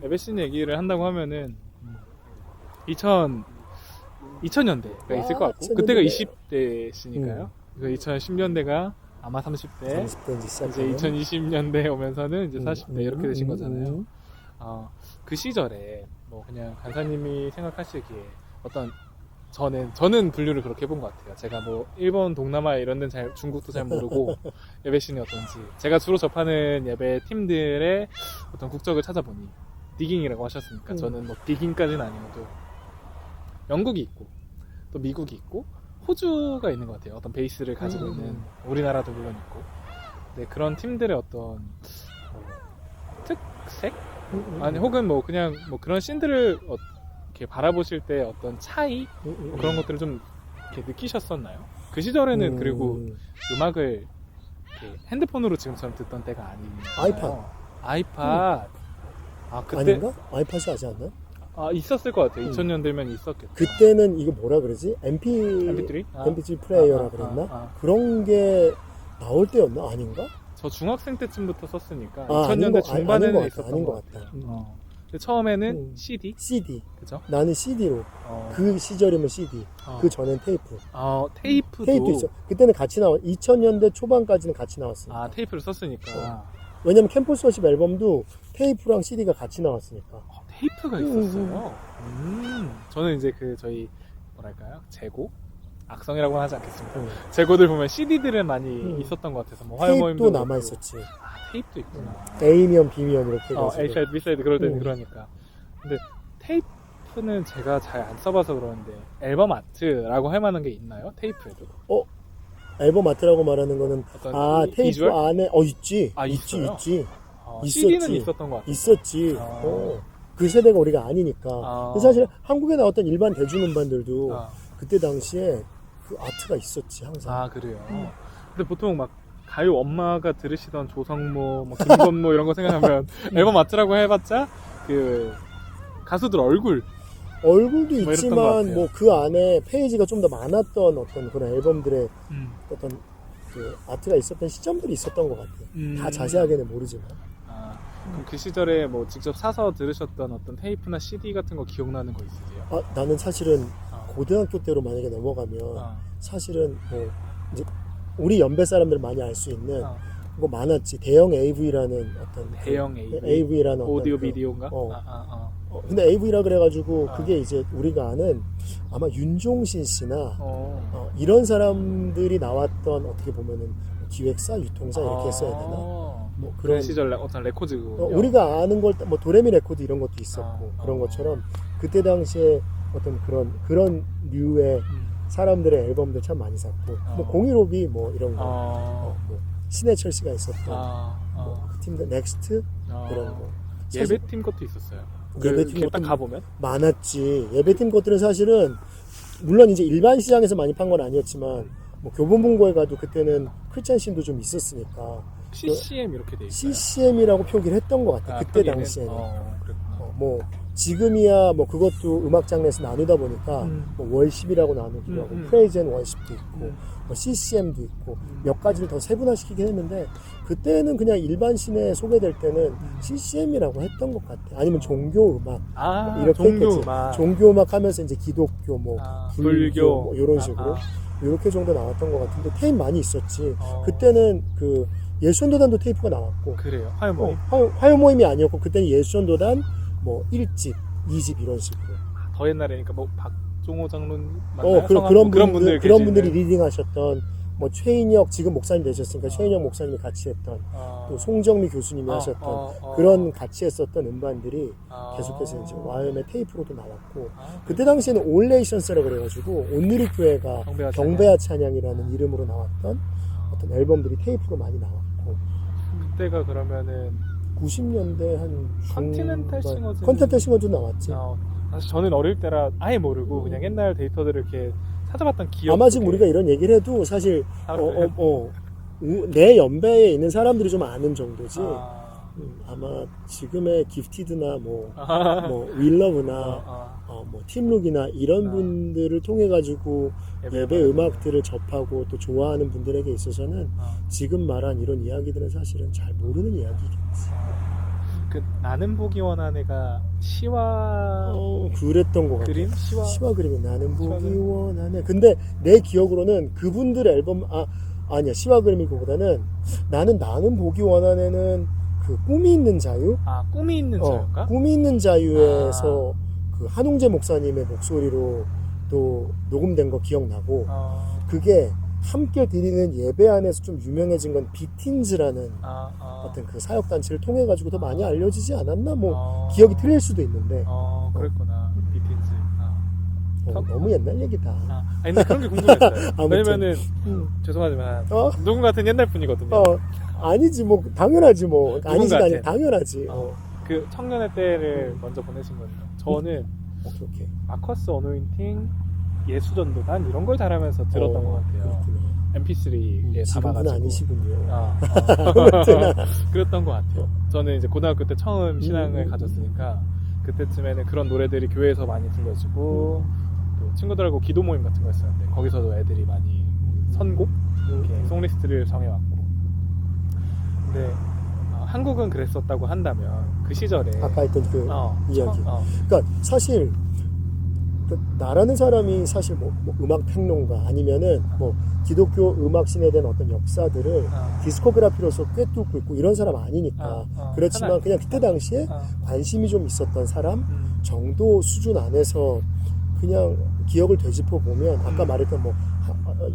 에베신 얘기를 한다고 하면은 2000년대가 있을 것 같고 2000년대. 그때가 20대시니까요. 그래서 2010년대가 아마 30대, 30대인지 이제 2020년대 오면서는 이제 40대 이렇게 되신 거잖아요. 그 시절에 뭐 그냥 간사님이 생각하시기에 어떤 저는 분류를 그렇게 해본 것 같아요. 제가 뭐 일본, 동남아 이런 데는 중국도 잘 모르고 예배신이 어떤지 제가 주로 접하는 예배 팀들의 어떤 국적을 찾아보니 디깅이라고 하셨으니까 저는 뭐 디깅까지는 아니어도 영국이 있고 또 미국이 있고 호주가 있는 것 같아요. 어떤 베이스를 가지고 있는 우리나라도 물론 있고 네, 그런 팀들의 어떤 특색? 아니 혹은 뭐 그냥 뭐 그런 씬들을 이렇게 바라보실 때 어떤 차이 뭐 그런 것들을 좀 이렇게 느끼셨었나요? 그 시절에는 그리고 음악을 이렇게 핸드폰으로 지금처럼 듣던 때가 아니잖아요. 아이팟. 아 그때 아닌가? 아이팟이 하지 않나? 아 있었을 것 같아요. 2000년대면 있었겠죠. 그때는 이거 뭐라 그러지? MP3? MP3 플레이어라 그랬나? 그런 게 나올 때였나? 아닌가? 저 중학생 때쯤부터 썼으니까 아닌 2000년대 거, 중반에는 아닌 있었던 것 것 같다. 같아요. 근데 처음에는 CD? CD. 그죠? 나는 CD로. 그 시절이면 CD. 그 전엔 테이프. 테이프도 있죠. 그때는 같이 2000년대 초반까지는 같이 나왔으니까. 아 테이프를 썼으니까. 왜냐면 캠퍼스 워십 앨범도 테이프랑 CD가 같이 나왔으니까. 테이프가 있었어요. 저는 이제 그 저희 뭐랄까요? 재고? 악성이라고는 하지 않겠습니다. 재고들 보면 CD들은 많이 있었던 것 같아서 뭐 화요모임도 테이프도 남아 있었지. 아 테이프도 있구나. A면 B면 이렇게 해가지고. A사이드, B사이드 그럴 때는 그러니까. 근데 테이프는 제가 잘 안 써봐서 그러는데 앨범 아트라고 할 만한 게 있나요? 테이프에도? 앨범 아트라고 말하는 거는 테이프 비주얼? 안에 있지. 있어요? 있지. CD는 있었던 것 같아요. 있었지. 그 세대가 우리가 아니니까. 근데 사실 한국에 나왔던 일반 대중음반들도 그때 당시에 그 아트가 있었지 항상. 그래요. 근데 보통 막 가요 엄마가 들으시던 조성모, 뭐 김건모 이런 거 생각하면 앨범 아트라고 해봤자 그 가수들 얼굴도 뭐 있지만 뭐 그 안에 페이지가 좀 더 많았던 어떤 그런 앨범들의 어떤 그 아트가 있었던 시점들이 있었던 것 같아요. 다 자세하게는 모르지만. 그럼 그 시절에 뭐 직접 사서 들으셨던 어떤 테이프나 CD 같은 거 기억나는 거 있으세요? 나는 사실은 고등학교 때로 만약에 넘어가면 사실은 뭐 이제 우리 연배 사람들 많이 알 수 있는 뭐 많았지. 대형 AV라는 어떤 대형 AV라는 오디오 비디오인가? 근데 AV라 그래가지고 그게 이제 우리가 아는 아마 윤종신 씨나 이런 사람들이 나왔던 어떻게 보면은 기획사, 유통사 이렇게 했어야 되나? 뭐 그런 시절 어떤 레코드 우리가 아는 걸 뭐 도레미 레코드 이런 것도 있었고 그런 것처럼 그때 당시에 어떤 그런 류의 사람들의 앨범들 참 많이 샀고 뭐 공일오비 뭐 이런 거 뭐 신해철 씨가 있었던 뭐그 팀들 넥스트 그런 거 예배팀 것도 있었어요. 예배팀 딱 가보면 많았지. 예배팀 것들은 사실은 물론 이제 일반 시장에서 많이 판 건 아니었지만 뭐 교보문고에 가도 그때는 크리스찬신도 좀 있었으니까 CCM 이렇게 돼 있어요. CCM이라고 표기를 했던 것 같아. 그때 당시에는 뭐 지금이야 뭐 그것도 음악 장르에서 나누다 보니까 뭐 월십이라고 나누기도 하고 프레이즈 앤 월십도 있고 뭐 CCM도 있고 몇 가지를 더 세분화시키긴 했는데 그때는 그냥 일반 시내에 소개될 때는 CCM이라고 했던 것 같아. 아니면 종교 음악 뭐 이렇게 했겠지. 종교 음악 하면서 이제 기독교 뭐 불교 뭐 이런 식으로 이렇게 정도 나왔던 것 같은데 테이프 많이 있었지. 그때는 그 예수전도단도 테이프가 나왔고. 그래요. 화요모임. 화요모임이 아니었고 그때는 예수전도단 뭐 1집, 2집 이런 식으로. 더 옛날이니까 뭐 박종호 장로님 맞나요? 그런 분들이 리딩하셨던 뭐 최인혁 지금 목사님 되셨으니까 최인혁 목사님이 같이 했던 또 송정미 교수님이 하셨던 그런 같이 했었던 음반들이 계속해서 이제 와이엄의 테이프로도 나왔고 그때 당시에는 올레이션스라고 그래가지고 온누리 교회가 경배야 찬양이라는 이름으로 나왔던 어떤 앨범들이 테이프로 많이 나왔고 그때가 그러면은 90년대 한 컨티넨탈 싱어도 나왔지. 사실 저는 어릴 때라 아예 모르고 그냥 옛날 데이터들을 이렇게 찾아봤던 기억. 아마 지금 우리가 이런 얘기를 해도 사실 내 연배에 있는 사람들이 좀 아는 정도지. 아마 지금의 기프티드나 뭐 윌러브나 뭐 팀룩이나 이런 분들을 통해 가지고 예배 음악들을 접하고 또 좋아하는 분들에게 있어서는 지금 말한 이런 이야기들은 사실은 잘 모르는 이야기겠지. 그 나는 보기 원하네가 시와 그랬던 것 같아. 그림? 시와 그림이 나는 보기 그림? 원하네. 근데 내 기억으로는 그분들 앨범 아니야 시와 그림이고보다는 나는 보기 원하네는 그 꿈이 있는 자유? 꿈이 있는 자유인가? 꿈이 있는 자유에서 그 한웅재 목사님의 목소리로 또 녹음된 거 기억나고 그게 함께 드리는 예배 안에서 좀 유명해진 건 비틴즈라는 어떤 그 사역단체를 통해 가지고 더 많이 알려지지 않았나? 뭐 기억이 틀릴 수도 있는데 그랬구나. 비틴즈. 너무 옛날 얘기다. 근데 그런 게 궁금했어요. 아무튼. 왜냐면은 죄송하지만 누군 같은 옛날 분이거든요. 아니지 뭐 당연하지 뭐 아니지 같아. 아니 당연하지. 그 청년의 때를 먼저 보내신 거예요. 저는 오케이. 마커스 어노인팅 예수전도단 이런 걸 잘하면서 들었던 것 같아요. 그렇구나. MP3에 지금은 담아가지고. 아니시군요. 그랬던 것 같아요. 저는 이제 고등학교 때 처음 신앙을 가졌으니까 그때쯤에는 그런 노래들이 교회에서 많이 들려지고 또 친구들하고 기도 모임 같은 거 했었는데 거기서도 애들이 많이 선곡 이렇게 송리스트를 정해왔고 근데 한국은 그랬었다고 한다면 그 시절에 아까 했던 그 이야기. 그러니까 사실 그 나라는 사람이 사실 뭐 음악 평론가 아니면은 뭐 기독교 음악신에 대한 어떤 역사들을 디스코그래피로서 꿰뚫고 있고 이런 사람 아니니까 그렇지만 그냥 그때 당시에 관심이 좀 있었던 사람 정도 수준 안에서 그냥 기억을 되짚어 보면 아까 말했던 뭐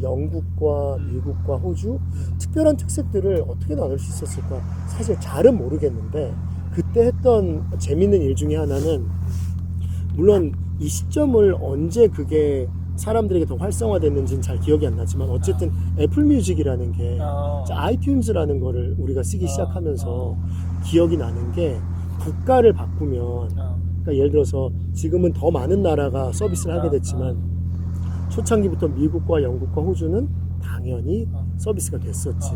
영국과 미국과 호주 특별한 특색들을 어떻게 나눌 수 있었을까 사실 잘은 모르겠는데 그때 했던 재밌는 일 중에 하나는 물론 이 시점을 언제 그게 사람들에게 더 활성화됐는지는 잘 기억이 안 나지만 어쨌든 애플 뮤직이라는 게 아이튠즈라는 거를 우리가 쓰기 시작하면서 기억이 나는 게 국가를 바꾸면 그러니까 예를 들어서 지금은 더 많은 나라가 서비스를 하게 됐지만 초창기부터 미국과 영국과 호주는 당연히 서비스가 됐었지.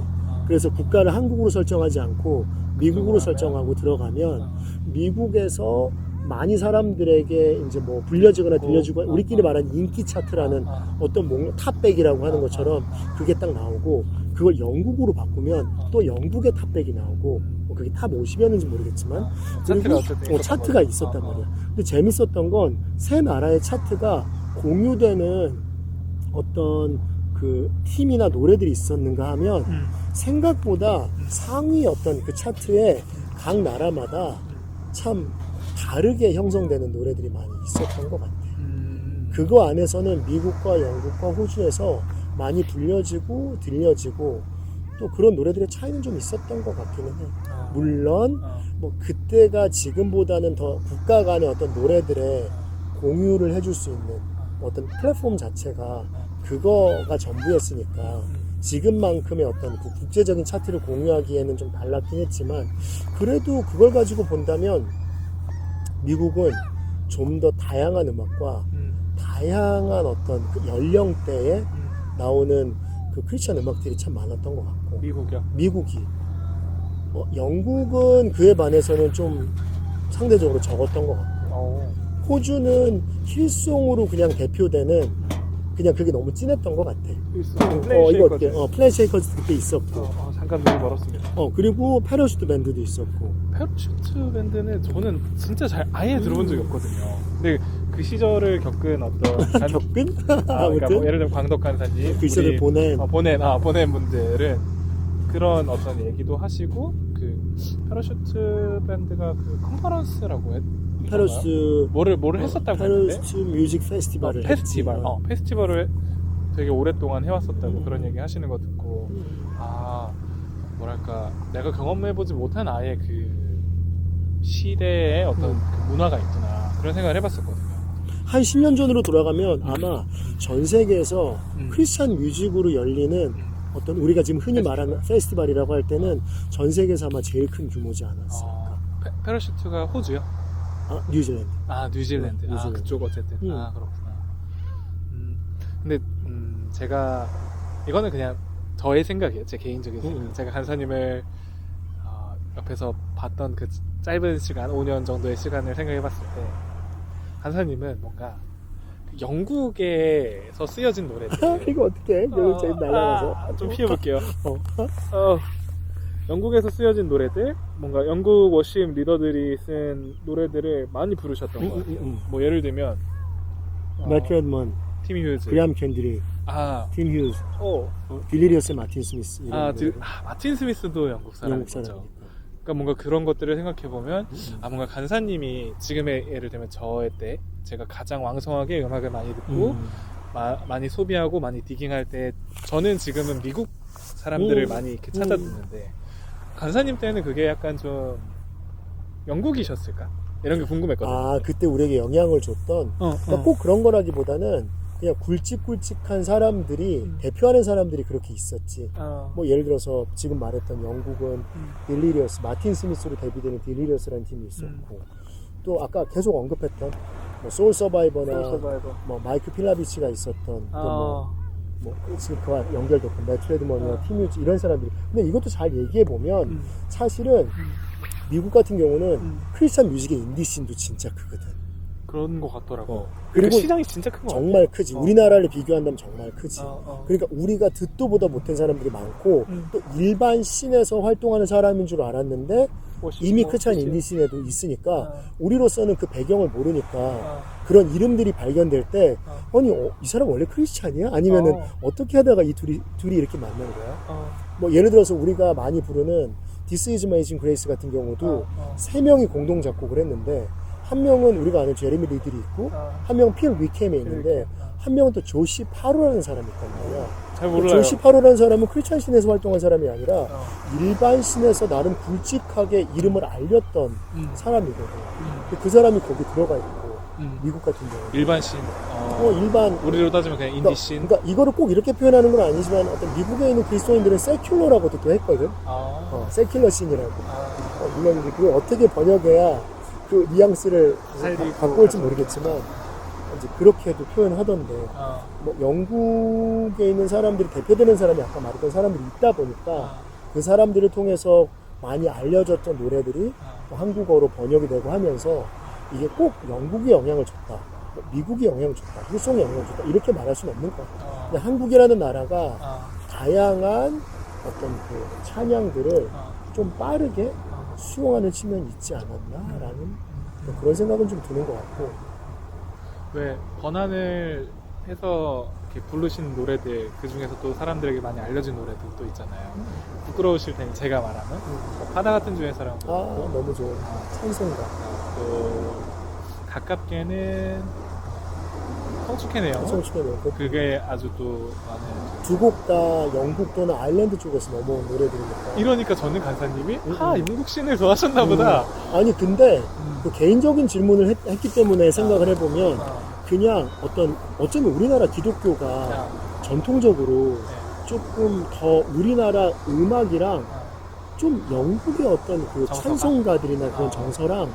그래서 국가를 한국으로 설정하지 않고 미국으로 설정하고 들어가면 미국에서 많이 사람들에게 이제 뭐 불려지거나 들려지고 우리끼리 말하는 인기 차트라는 어떤 목록 탑백이라고 하는 것처럼 그게 딱 나오고 그걸 영국으로 바꾸면 또 영국의 탑백이 나오고 뭐 그게 탑 50이었는지 모르겠지만 그리고 차트가 있었단 말이야. 근데 재밌었던 건 세 나라의 차트가 공유되는 어떤 그 팀이나 노래들이 있었는가 하면 생각보다 상위 어떤 그 차트에 각 나라마다 참 다르게 형성되는 노래들이 많이 있었던 것 같아. 그거 안에서는 미국과 영국과 호주에서 많이 불려지고 들려지고 또 그런 노래들의 차이는 좀 있었던 것 같기는 해. 물론 뭐 그때가 지금보다는 더 국가 간의 어떤 노래들의 공유를 해줄 수 있는 어떤 플랫폼 자체가 그거가 전부였으니까 지금만큼의 어떤 그 국제적인 차트를 공유하기에는 좀 달랐긴 했지만 그래도 그걸 가지고 본다면 미국은 좀 더 다양한 음악과 다양한 어떤 그 연령대에 나오는 그 크리스천 음악들이 참 많았던 것 같고 미국이요? 미국이 영국은 그에 반해서는 좀 상대적으로 적었던 것 같고 호주는 힐송으로 그냥 대표되는 그냥 그게 너무 진했던 것 같아. 이거 어떻게? 플랜 쉐이커즈 그때 있었고. 잠깐 눈이 멀었습니다. 그리고 패러슈트 밴드도 있었고. 패러슈트 밴드는 저는 진짜 아예 들어본 적이 없거든요. 근데 그 시절을 겪은 어떤 겪은? 그러니까 뭐 예를 들면 광덕 간사님 그 시절을 보낸 분들은 그런 어떤 얘기도 하시고 그 패러슈트 밴드가 그 컨퍼런스라고 패러슈트 뭐를 했었다고 했는데 패러슈트 뮤직 페스티벌을 페스티벌을 되게 오랫동안 해왔었다고 그런 얘기 하시는 거 듣고 뭐랄까 내가 경험해보지 못한 아예 그 시대의 어떤 그 문화가 있구나 그런 생각을 해봤었거든요. 한 10년 전으로 돌아가면 아마 전 세계에서 크리스찬 뮤직으로 열리는 어떤 우리가 지금 흔히 말하는 페스티벌이라고 할 때는 전 세계에서 아마 제일 큰 규모지 않았을까. 패러슈트가 호주요? 뉴질랜드. 뉴질랜드. 그쪽 어쨌든. 그렇구나. 근데 제가 이거는 그냥 저의 생각이에요. 제 개인적인 생각. 제가 간사님을 옆에서 봤던 그 짧은 시간, 5년 정도의 시간을 생각해봤을 때 간사님은 뭔가 영국에서 쓰여진 노래들 이거 어떻게 해? 여기 제일 날라가서 좀 피해볼게요. 영국에서 쓰여진 노래들, 뭔가 영국 워십 리더들이 쓴 노래들을 많이 부르셨던 것 같아요. 뭐 예를 들면 매트 레드먼, 팀 휴즈, 그레암 캔드릭, 아, 팀 휴즈, 어, 딜리리어스의 마틴 스미스 이런 마틴 스미스도 영국 사람인 영국 거죠. 사람이니까. 그러니까 뭔가 그런 것들을 생각해 보면 뭔가 간사님이 지금의 예를 들면 저의 때 제가 가장 왕성하게 음악을 많이 듣고 많이 소비하고 많이 디깅할 때 저는 지금은 미국 사람들을 많이 이렇게 찾아 듣는데 간사님 때는 그게 약간 좀 영국이셨을까? 이런 게 궁금했거든요. 아, 그때 우리에게 영향을 줬던 그러니까 꼭 그런 거라기보다는 그냥 굵직굵직한 사람들이 대표하는 사람들이 그렇게 있었지. 뭐 예를 들어서 지금 말했던 영국은 딜리리어스, 마틴 스미스로 데뷔되는 딜리리어스라는 팀이 있었고 또 아까 계속 언급했던 뭐 소울 서바이버나 뭐 마이크 필라비치가 있었던 또 뭐 지금 그와 연결됐고 매트 레드먼이나 팀 휴즈 이런 사람들이. 근데 이것도 잘 얘기해 보면 사실은 미국 같은 경우는 크리스찬 뮤직의 인디씬도 진짜 크거든. 그런 것 같더라고. 그리고 시장이 진짜 큰 거 같아. 정말 크지. 우리나라를 비교한다면 정말 크지. 그러니까 우리가 듣도 보다 못한 사람들이 많고 또 일반 씬에서 활동하는 사람인 줄 알았는데 이미 크리스찬 인디씬에도 있으니까 우리로서는 그 배경을 모르니까 그런 이름들이 발견될 때 아니 이 사람 원래 크리스찬이야? 아니면은 어떻게 하다가 이 둘이 이렇게 만난 거야? 뭐 예를 들어서 우리가 많이 부르는 This is Amazing Grace 같은 경우도 세 명이 공동 작곡을 했는데 한 명은 우리가 아는 제레미 리들이 있고 한 명은 필 위켐이 있는데 한 명은 또 조시 파로라는 사람이 있단 말이야. 잘 몰라요. 조시 파로라는 사람은 크리스찬 씬에서 활동한 사람이 아니라 일반 씬에서 나름 굵직하게 이름을 알렸던 사람이거든. 근데 그 사람이 거기 들어가 있고 미국 같은 경우 일반 씬. 일반 우리로 따지면 그냥 인디 씬. 그러니까 이거를 꼭 이렇게 표현하는 건 아니지만 어떤 미국에 있는 그리스도인들은 세큘러라고도 또 했거든. 세큘러 씬이라고. 물론 이제 그걸 어떻게 번역해야 그 뉘앙스를 갖고 올지 모르겠지만 이제 그렇게도 표현하던데 뭐 영국에 있는 사람들이 대표되는 사람이 아까 말했던 사람들이 있다 보니까 그 사람들을 통해서 많이 알려졌던 노래들이 뭐 한국어로 번역이 되고 하면서 이게 꼭 영국이 영향을 줬다, 뭐 미국이 영향을 줬다, 후송이 영향을 줬다 이렇게 말할 수는 없는 것 같아요. 근데 한국이라는 나라가 다양한 어떤 그 찬양들을 좀 빠르게 수용하는 측면이 있지 않았나라는 그런 생각은 좀 드는 것 같고. 왜 번안을 해서 이렇게 부르신 노래들 그 중에서 또 사람들에게 많이 알려진 노래들 또 있잖아요. 부끄러우실 테니 제가 말하는 바다 같은 주의 사랑. 너무 좋은 찬송가. 또 가깝게는 성축해네요. 성축해네요. 그게 아주 또 많은. 두 곡 다 영국 또는 아일랜드 쪽에서 넘어온 노래들이니까. 이러니까 저는 간사님이 영국 씬을 좋아하셨나 보다. 아니 근데 그 개인적인 질문을 했기 때문에 생각을 해보면 그냥 어쩌면 우리나라 기독교가 전통적으로 조금 더 우리나라 음악이랑 좀 영국의 어떤 그 찬송가들이나 그런 정서랑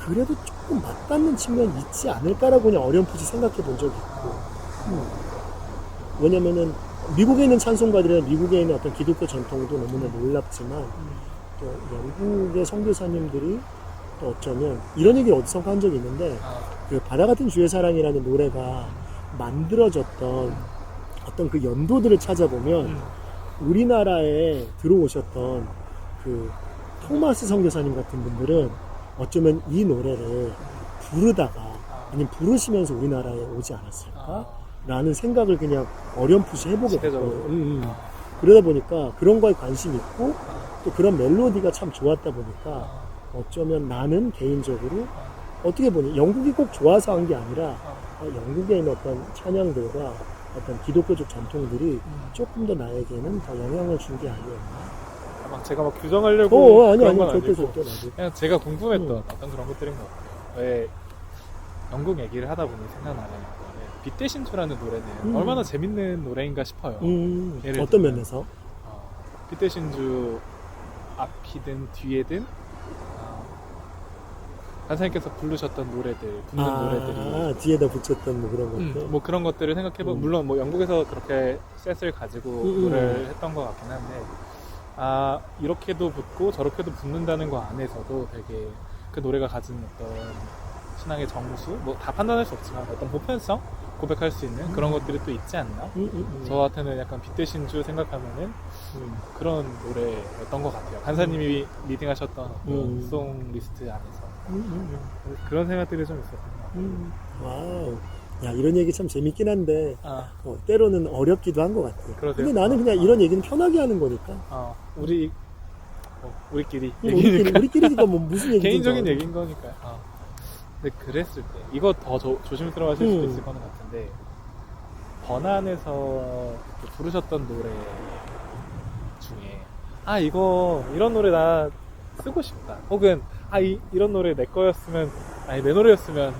그래도 조금 맞닿는 측면이 있지 않을까라고 그냥 어렴풋이 생각해 본 적이 있고. 왜냐면은 미국에 있는 찬송가들이나 미국에 있는 어떤 기독교 전통도 너무나 놀랍지만 또 영국의 선교사님들이 또 어쩌면 이런 얘기를 어디선가 한 적이 있는데 그 바다 같은 주의 사랑이라는 노래가 만들어졌던 어떤 그 연도들을 찾아보면 우리나라에 들어오셨던 그 토마스 선교사님 같은 분들은 어쩌면 이 노래를 부르다가 아니면 부르시면서 우리나라에 오지 않았을까? 라는 생각을 그냥 어렴풋이 해보게 됐거든요. 그러다 보니까 그런 거에 관심이 있고 또 그런 멜로디가 참 좋았다 보니까 어쩌면 나는 개인적으로 어떻게 보니 영국이 꼭 좋아서 한 게 아니라 영국에 있는 어떤 찬양들과 어떤 기독교적 전통들이 조금 더 나에게는 더 영향을 준 게 아니었나. 제가 막 규정하려고 아니 그런 건 절대 아니고 그냥 제가 궁금했던 어떤 그런 것들인 것 같아요. 왜 영국 얘기를 하다 보니 생각나는 건데 빛 대신 주라는 노래는 얼마나 재밌는 노래인가 싶어요. 어떤 면에서? 빛 대신 주 앞이든 뒤에든 간사님께서 부르셨던 노래들, 붙는 노래들이 뒤에다 붙였던 뭐 그런 것들. 뭐 그런 것들을 생각해보면 물론 뭐 영국에서 그렇게 셋을 가지고 노래를 했던 것 같긴 한데 이렇게도 붙고 저렇게도 붙는다는 거 안에서도 되게 그 노래가 가진 어떤 신앙의 정수, 뭐 다 판단할 수 없지만 어떤 보편성 고백할 수 있는 그런 것들이 또 있지 않나. 저한테는 약간 빛 대신 주 생각하면은 그런 노래였던 것 같아요. 간사님이 리딩하셨던 어떤 송 리스트 안에서 그런 생각들이 좀 있었던 것 같아요. 와우. 야, 이런 얘기 참 재밌긴 한데 아, 때로는 어렵기도 한 것 같아요. 그러세요? 근데 나는 그냥 이런 얘기는 편하게 하는 거니까. 우리끼리 우리끼리니까 뭐 무슨 얘기든 개인적인 얘기인 거니까요. 근데 그랬을 때 이거 더 조심스러워 하실 수도 있을 거는 같은데 번안에서 부르셨던 노래 중에 이런 노래 나 쓰고 싶다, 혹은 이런 노래 내 거였으면, 내 노래였으면,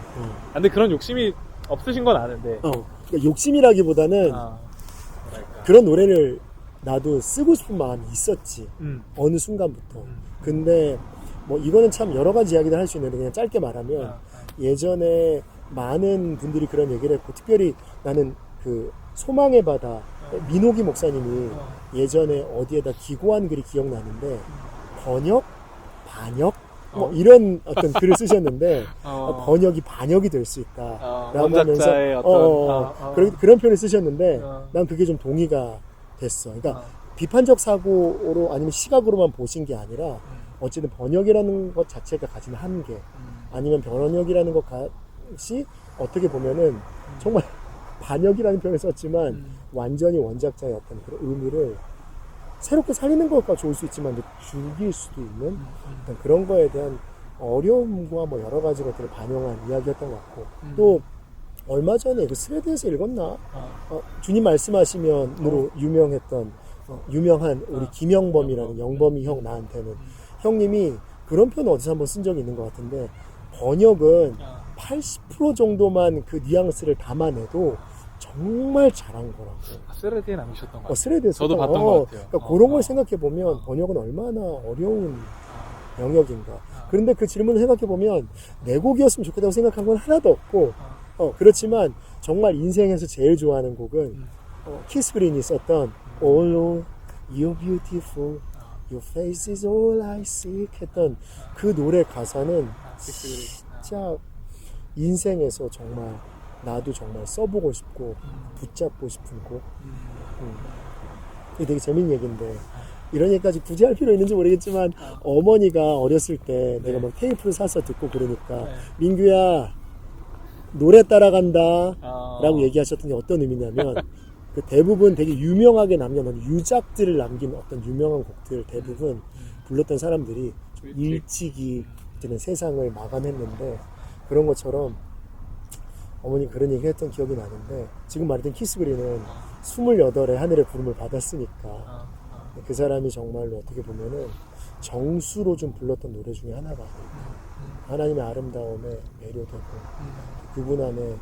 근데 그런 욕심이 없으신 건 아는데 그러니까 욕심이라기보다는 뭐랄까. 그런 노래를 나도 쓰고 싶은 마음이 있었지. 어느 순간부터. 근데 뭐 이거는 참 여러 가지 이야기를 할 수 있는데 그냥 짧게 말하면 예전에 많은 분들이 그런 얘기를 했고, 특별히 나는 그 소망의 바다 민호기 목사님이 예전에 어디에다 기고한 글이 기억나는데, 번역? 반역? 뭐 이런 어떤 글을 쓰셨는데 번역이 반역이 될 수 있다 라고 하면서 그런 표현을 쓰셨는데 난 그게 좀 동의가 됐어. 그러니까 비판적 사고로 아니면 시각으로만 보신 게 아니라 어쨌든 번역이라는 것 자체가 가진 한계, 아니면 번역이라는 것이 어떻게 보면은 정말 반역이라는 표현을 썼지만 완전히 원작자의 어떤 그런 의미를 새롭게 살리는 것과 좋을 수 있지만 죽일 수도 있는 어떤 그런 거에 대한 어려움과 뭐 여러 가지 것들을 반영한 이야기였던 것 같고, 또 얼마 전에 그 스웨드에서 읽었나? 주님 말씀하시면으로 유명했던 유명한 우리 김영범이라는 영범이 형, 나한테는 형님이 그런 표현 어디서 한번 쓴 적이 있는 것 같은데, 번역은 80% 정도만 그 뉘앙스를 담아내도 정말 잘한 거라고. 스레드에 남기셨던 것 같아요. 스레드에서 저도 봤던 것 같아요. 그러니까 그런 걸 생각해 보면 번역은 얼마나 어려운 영역인가. 그런데 그 질문을 생각해 보면 내 곡이었으면 좋겠다고 생각한 건 하나도 없고, 그렇지만 정말 인생에서 제일 좋아하는 곡은 키스 그린이 썼던 All You're Beautiful, Your Face is All I Seek 했던 그 노래 가사는 진짜 인생에서 정말 나도 정말 써보고 싶고 붙잡고 싶은 곡. 이게 되게 재밌는 얘기인데 이런 얘기까지 굳이 할 필요 있는지 모르겠지만 어머니가 어렸을 때 내가 막 테이프를 사서 듣고 그러니까 민규야 노래 따라간다 라고 얘기하셨던 게 어떤 의미냐면 그 대부분 되게 유명하게 남겨놓은 유작들을 남긴 어떤 유명한 곡들 대부분 불렀던 사람들이 일찍이 그때는 세상을 마감했는데, 그런 것처럼 어머니 그런 얘기 했던 기억이 나는데, 지금 말했던 키스그린은 28의 하늘의 부름을 받았으니까 그 사람이 정말로 어떻게 보면은 정수로 좀 불렀던 노래 중에 하나가 하나님의 아름다움에 매료되고 그분 안에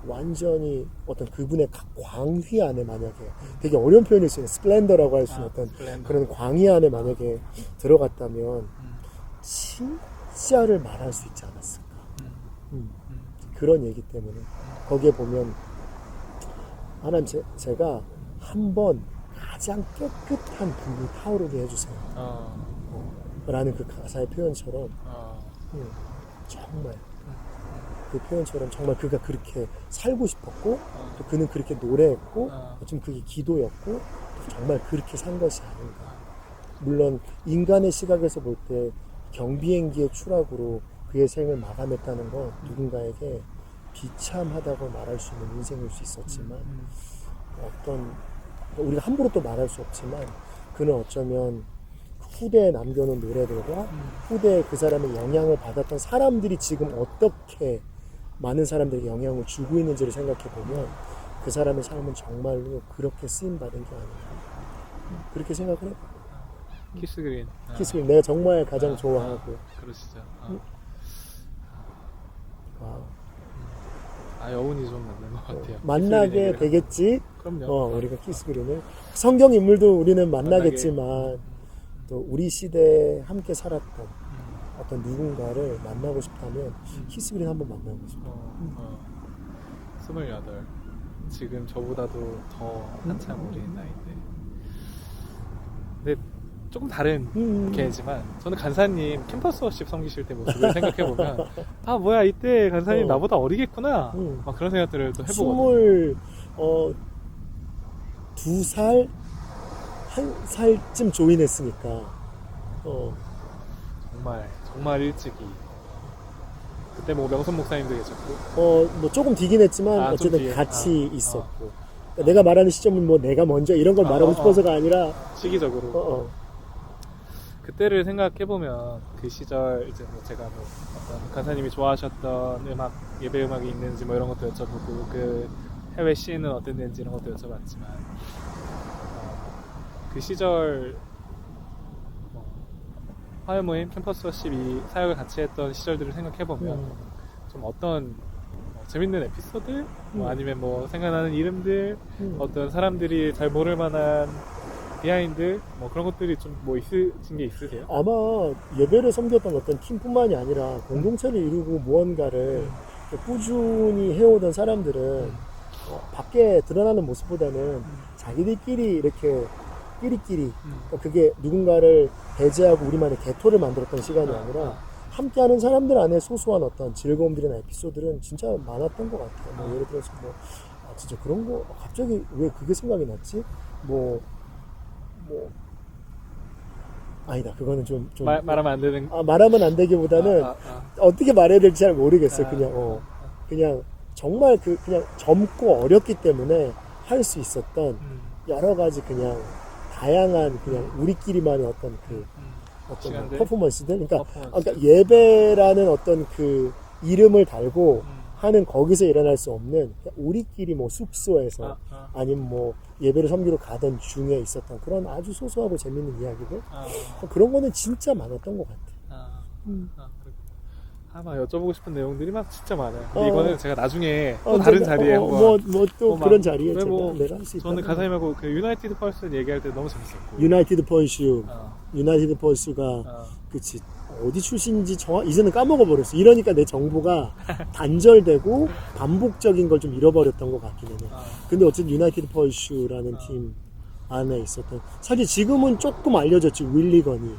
완전히 어떤 그분의 광휘 안에 만약에, 되게 어려운 표현일 수 있는 스플렌더라고 할 수 있는 어떤 그런 광휘 안에 만약에 들어갔다면 진짜를 말할 수 있지 않았을까. 그런 얘기 때문에 거기에 보면 하나님 제가 한번 가장 깨끗한 불이 타오르게 해주세요 라는 그 가사의 표현처럼 정말 그 표현처럼 정말 그가 그렇게 살고 싶었고 또 그는 그렇게 노래했고 좀 그게 기도였고 정말 그렇게 산 것이 아닌가. 물론 인간의 시각에서 볼 때 경비행기의 추락으로 그의 생을 마감했다는 건 누군가에게 비참하다고 말할 수 있는 인생일 수 있었지만, 어떤 우리가 함부로 또 말할 수 없지만 그는 어쩌면 후대에 남겨놓은 노래들과 후대에 그 사람의 영향을 받았던 사람들이 지금 어떻게 많은 사람들에게 영향을 주고 있는지를 생각해 보면 그 사람의 삶은 정말로 그렇게 쓰임받은 게 아닌가, 그렇게 생각을 해요. 키스그린. 키스그린 내가 정말 가장 좋아하고. 그러시죠. 와우. 여운이 좀 맞는 것 같아요. 만나게 되겠지. 그럼요. 우리가 키스그린을 성경 인물도 우리는 만나겠지만 또 우리 시대에 함께 살았던 어떤 누군가를 만나고 싶다면 키스그린 한번 만나고 싶어. 28. 지금 저보다도 더 한참 어린 나이인데. 근데 조금 다른 계지만 저는 간사님 캠퍼스 워십 섬기실 때 모습을 생각해보면 아 뭐야 이때 간사님 나보다 어리겠구나 막 그런 생각들을 또 해보거든요. 2살? 1살쯤 조인했으니까 정말 일찍이 그때 뭐 명선 목사님도 계셨고 뭐 조금 뒤긴 했지만 좀 어쨌든 뒤에. 같이 있었고 그러니까 내가 말하는 시점은 뭐 내가 먼저 이런 걸 말하고 싶어서가 아니라 시기적으로 그때를 생각해보면 그 시절 이제 뭐 제가 뭐 어떤 간사님이 좋아하셨던 음악 예배 음악이 있는지 뭐 이런 것도 여쭤보고 그 해외 씬은 어땠는지 이런 것도 여쭤봤지만 그 시절 화요 모임 캠퍼스 워십 이 사역을 같이 했던 시절들을 생각해보면 좀 어떤 재밌는 에피소드 뭐 아니면 뭐 생각나는 이름들 어떤 사람들이 잘 모를 만한 비하인드 뭐 그런 것들이 좀 뭐 있으신 게 있으세요? 아마 예배를 섬겼던 어떤 팀뿐만이 아니라 공동체를 이루고 무언가를 꾸준히 해오던 사람들은 밖에 드러나는 모습보다는 자기들끼리 이렇게 끼리끼리 그러니까 그게 누군가를 배제하고 우리만의 개토를 만들었던 시간이 아니라 함께하는 사람들 안에 소소한 어떤 즐거움들이나 에피소드들은 진짜 많았던 것 같아요. 뭐 예를 들어서 뭐 진짜 그런 거 갑자기 왜 그게 생각이 났지? 뭐 아니다 그거는 좀 말하면 안 되는 말하면 안 되기보다는 어떻게 말해야 될지 잘 모르겠어요. 그냥 정말 그냥 젊고 어렸기 때문에 할 수 있었던 여러 가지 그냥 다양한 그냥 우리끼리만의 어떤 어떤 퍼포먼스들 그러니까 예배라는 어떤 그 이름을 달고 하는 거기서 일어날 수 없는 우리끼리 뭐 숙소에서 아니면 뭐 예배를 섬기러 가던 중에 있었던 그런 아주 소소하고 재밌는 이야기들 그런 거는 진짜 많았던 것 같아. 아마 여쭤보고 싶은 내용들이 막 진짜 많아요. 근데 이거는 제가 나중에 또 다른 제가, 자리에 또 그런 자리에 제가 내가 할 수 있다. 저는 가사님하고 그 유나이티드 펄스 얘기할 때 너무 재밌었고 유나이티드 펄스가 그치 어디 출신인지 이제는 까먹어버렸어. 이러니까 내 정보가 단절되고 반복적인 걸 좀 잃어버렸던 것 같긴 해요. 근데 어쨌든 유나이티드 펄스라는 팀 안에 있었던 사실 지금은 조금 알려졌지. 윌리건이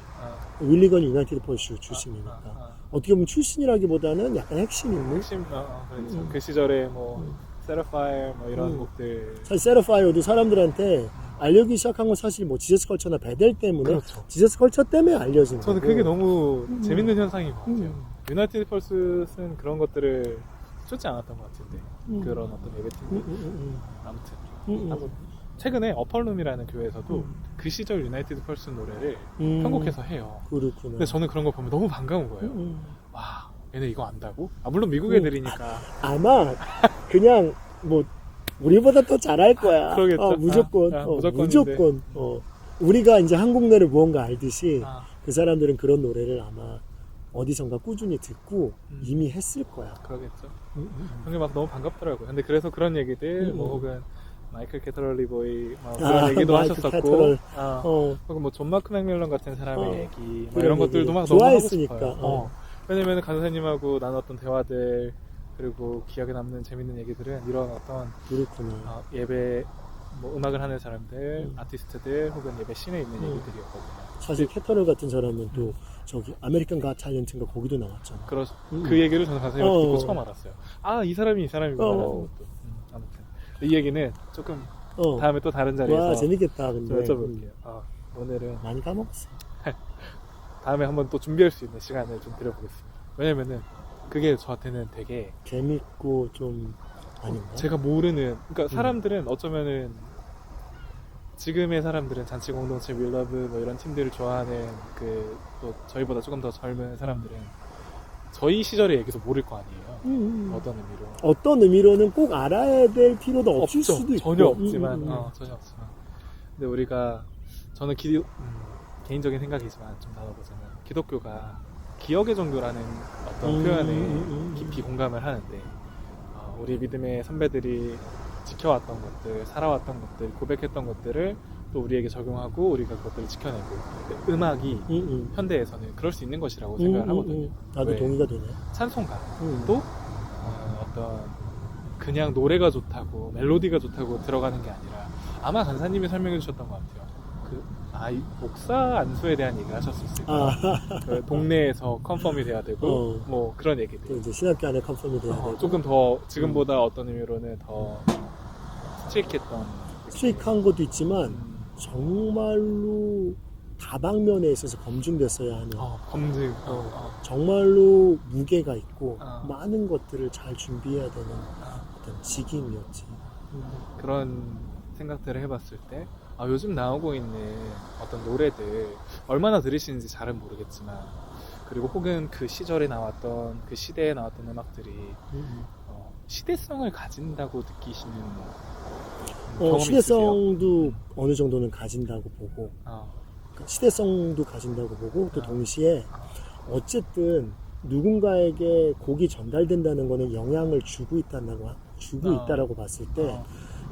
유나이티드 펄스 출신이니까 어떻게 보면 출신이라기보다는 약간 핵심 인물? 그렇죠. 그 시절에 뭐 세라파이어 뭐 이런 곡들 사실 세라파이어도 사람들한테 알려기 시작한 건 사실 뭐 지저스 컬처나 베델 때문에 그렇죠. 지저스 컬처 때문에 알려진 저는 거고 그게 너무 재밌는 현상인 것 같아요. 유나이티드 펄스는 그런 것들을 쫓지 않았던 것 같은데 그런 어떤 예배팀들 아무튼 최근에 어펄룸이라는 교회에서도 그 시절 유나이티드 펄스 노래를 편곡해서 해요. 그렇구나. 근데 저는 그런 거 보면 너무 반가운 거예요. 와, 얘네 이거 안다고? 물론 미국 애들이니까. 아마 그냥 뭐 우리보다 더 잘할 거야. 그러겠죠. 무조건. 우리가 이제 한국 노래 무언가 알듯이 그 사람들은 그런 노래를 아마 어디선가 꾸준히 듣고 이미 했을 거야. 그러겠죠. 그게 막 너무 반갑더라고요. 근데 그래서 그런 얘기들 뭐 혹은 마이클 캐터럴리 보이 그런 얘기도 하셨었고 혹은 뭐 존 마크 맥밀런 같은 사람의 얘기 뭐 이런 것들도 막 너무 하고 싶어요. 왜냐면 간호사님하고 나눴던 대화들 그리고 기억에 남는 재밌는 얘기들은 이런 어떤 예배 뭐 음악을 하는 사람들 아티스트들 혹은 예배 씬에 있는 얘기들이었거든요. 사실 캐터럴 같은 사람은 또 저기 아메리칸 가 탤런트인가 거기도 나왔잖아. 그 얘기를 저는 간호사님한테 듣고 처음 알았어요. 이 사람이 이구나라는 것도. 아무튼 이 얘기는 조금 다음에 또 다른 자리에서 와 재밌겠다. 근데 여쭤볼게요. 오늘은 많이 까먹었어. 다음에 한번 또 준비할 수 있는 시간을 좀 드려보겠습니다. 왜냐면은 그게 저한테는 되게 재밌고 좀 아닌가? 제가 모르는 그러니까 사람들은 어쩌면은 지금의 사람들은 잔치 공동체 윌러브 뭐 이런 팀들을 좋아하는 그 또 저희보다 조금 더 젊은 사람들은 저희 시절의 얘기도 모를 거 아니에요. 어떤 의미로는 꼭 알아야 될 필요도 없을 수도 있고 전혀 없지만 근데 우리가 저는 개인적인 생각이지만 좀 나눠보자면 기독교가 기억의 종교라는 어떤 표현에 깊이 공감을 하는데 우리 믿음의 선배들이 지켜왔던 것들, 살아왔던 것들, 고백했던 것들을 또 우리에게 적용하고 우리가 그것들을 지켜내고 음악이 현대에서는 그럴 수 있는 것이라고 생각을 하거든요. 나도 동의가 되네. 찬송가도 어떤 그냥 노래가 좋다고 멜로디가 좋다고 들어가는 게 아니라 아마 간사님이 설명해 주셨던 것 같아요. 이 목사 안수에 대한 얘기를 하셨었어요. 그 동네에서 컨펌이 돼야 되고 뭐 그런 얘기들. 또 이제 신학교 안에 컨펌이 돼야 되고 조금 더 지금보다 어떤 의미로는 더 스트릭했던. 스트릭한 것도 있지만 정말로 다방면에 있어서 검증됐어야 하는 검증. 정말로 무게가 있고 많은 것들을 잘 준비해야 되는 어떤 직임이었지. 그런 생각들을 해봤을 때 요즘 나오고 있는 어떤 노래들 얼마나 들으시는지 잘은 모르겠지만, 그리고 혹은 그 시절에 나왔던 그 시대에 나왔던 음악들이 시대성을 가진다고 느끼시는 경험이 시대성도 있으세요? 어느 정도는 가진다고 보고 시대성도 가진다고 보고 또 동시에 어쨌든 누군가에게 곡이 전달된다는 거는 영향을 주고 있다라고 봤을 때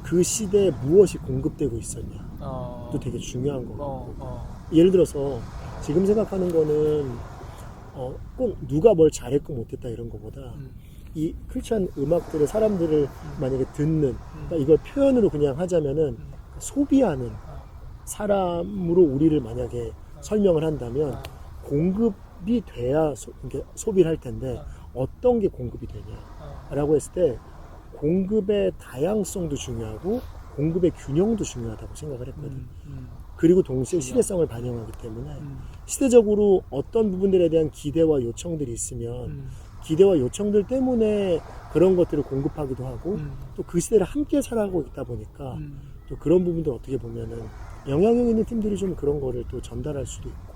그 시대에 무엇이 공급되고 있었냐 또 되게 중요한 거 같고 예를 들어서 지금 생각하는 거는 꼭 누가 뭘 잘했고 못했다 이런 거보다 이 크리스찬 음악들을 사람들을 만약에 듣는 그러니까 이걸 표현으로 그냥 하자면은 소비하는 사람으로 우리를 만약에 설명을 한다면 공급이 돼야 소비를 할 텐데 어떤 게 공급이 되냐라고 했을 때 공급의 다양성도 중요하고 공급의 균형도 중요하다고 생각을 했거든. 그리고 동시에 시대성을 반영하기 때문에 시대적으로 어떤 부분들에 대한 기대와 요청들이 있으면 기대와 요청들 때문에 그런 것들을 공급하기도 하고 또 그 시대를 함께 살아가고 있다 보니까 또 그런 부분들 어떻게 보면은 영향력 있는 팀들이 좀 그런 거를 또 전달할 수도 있고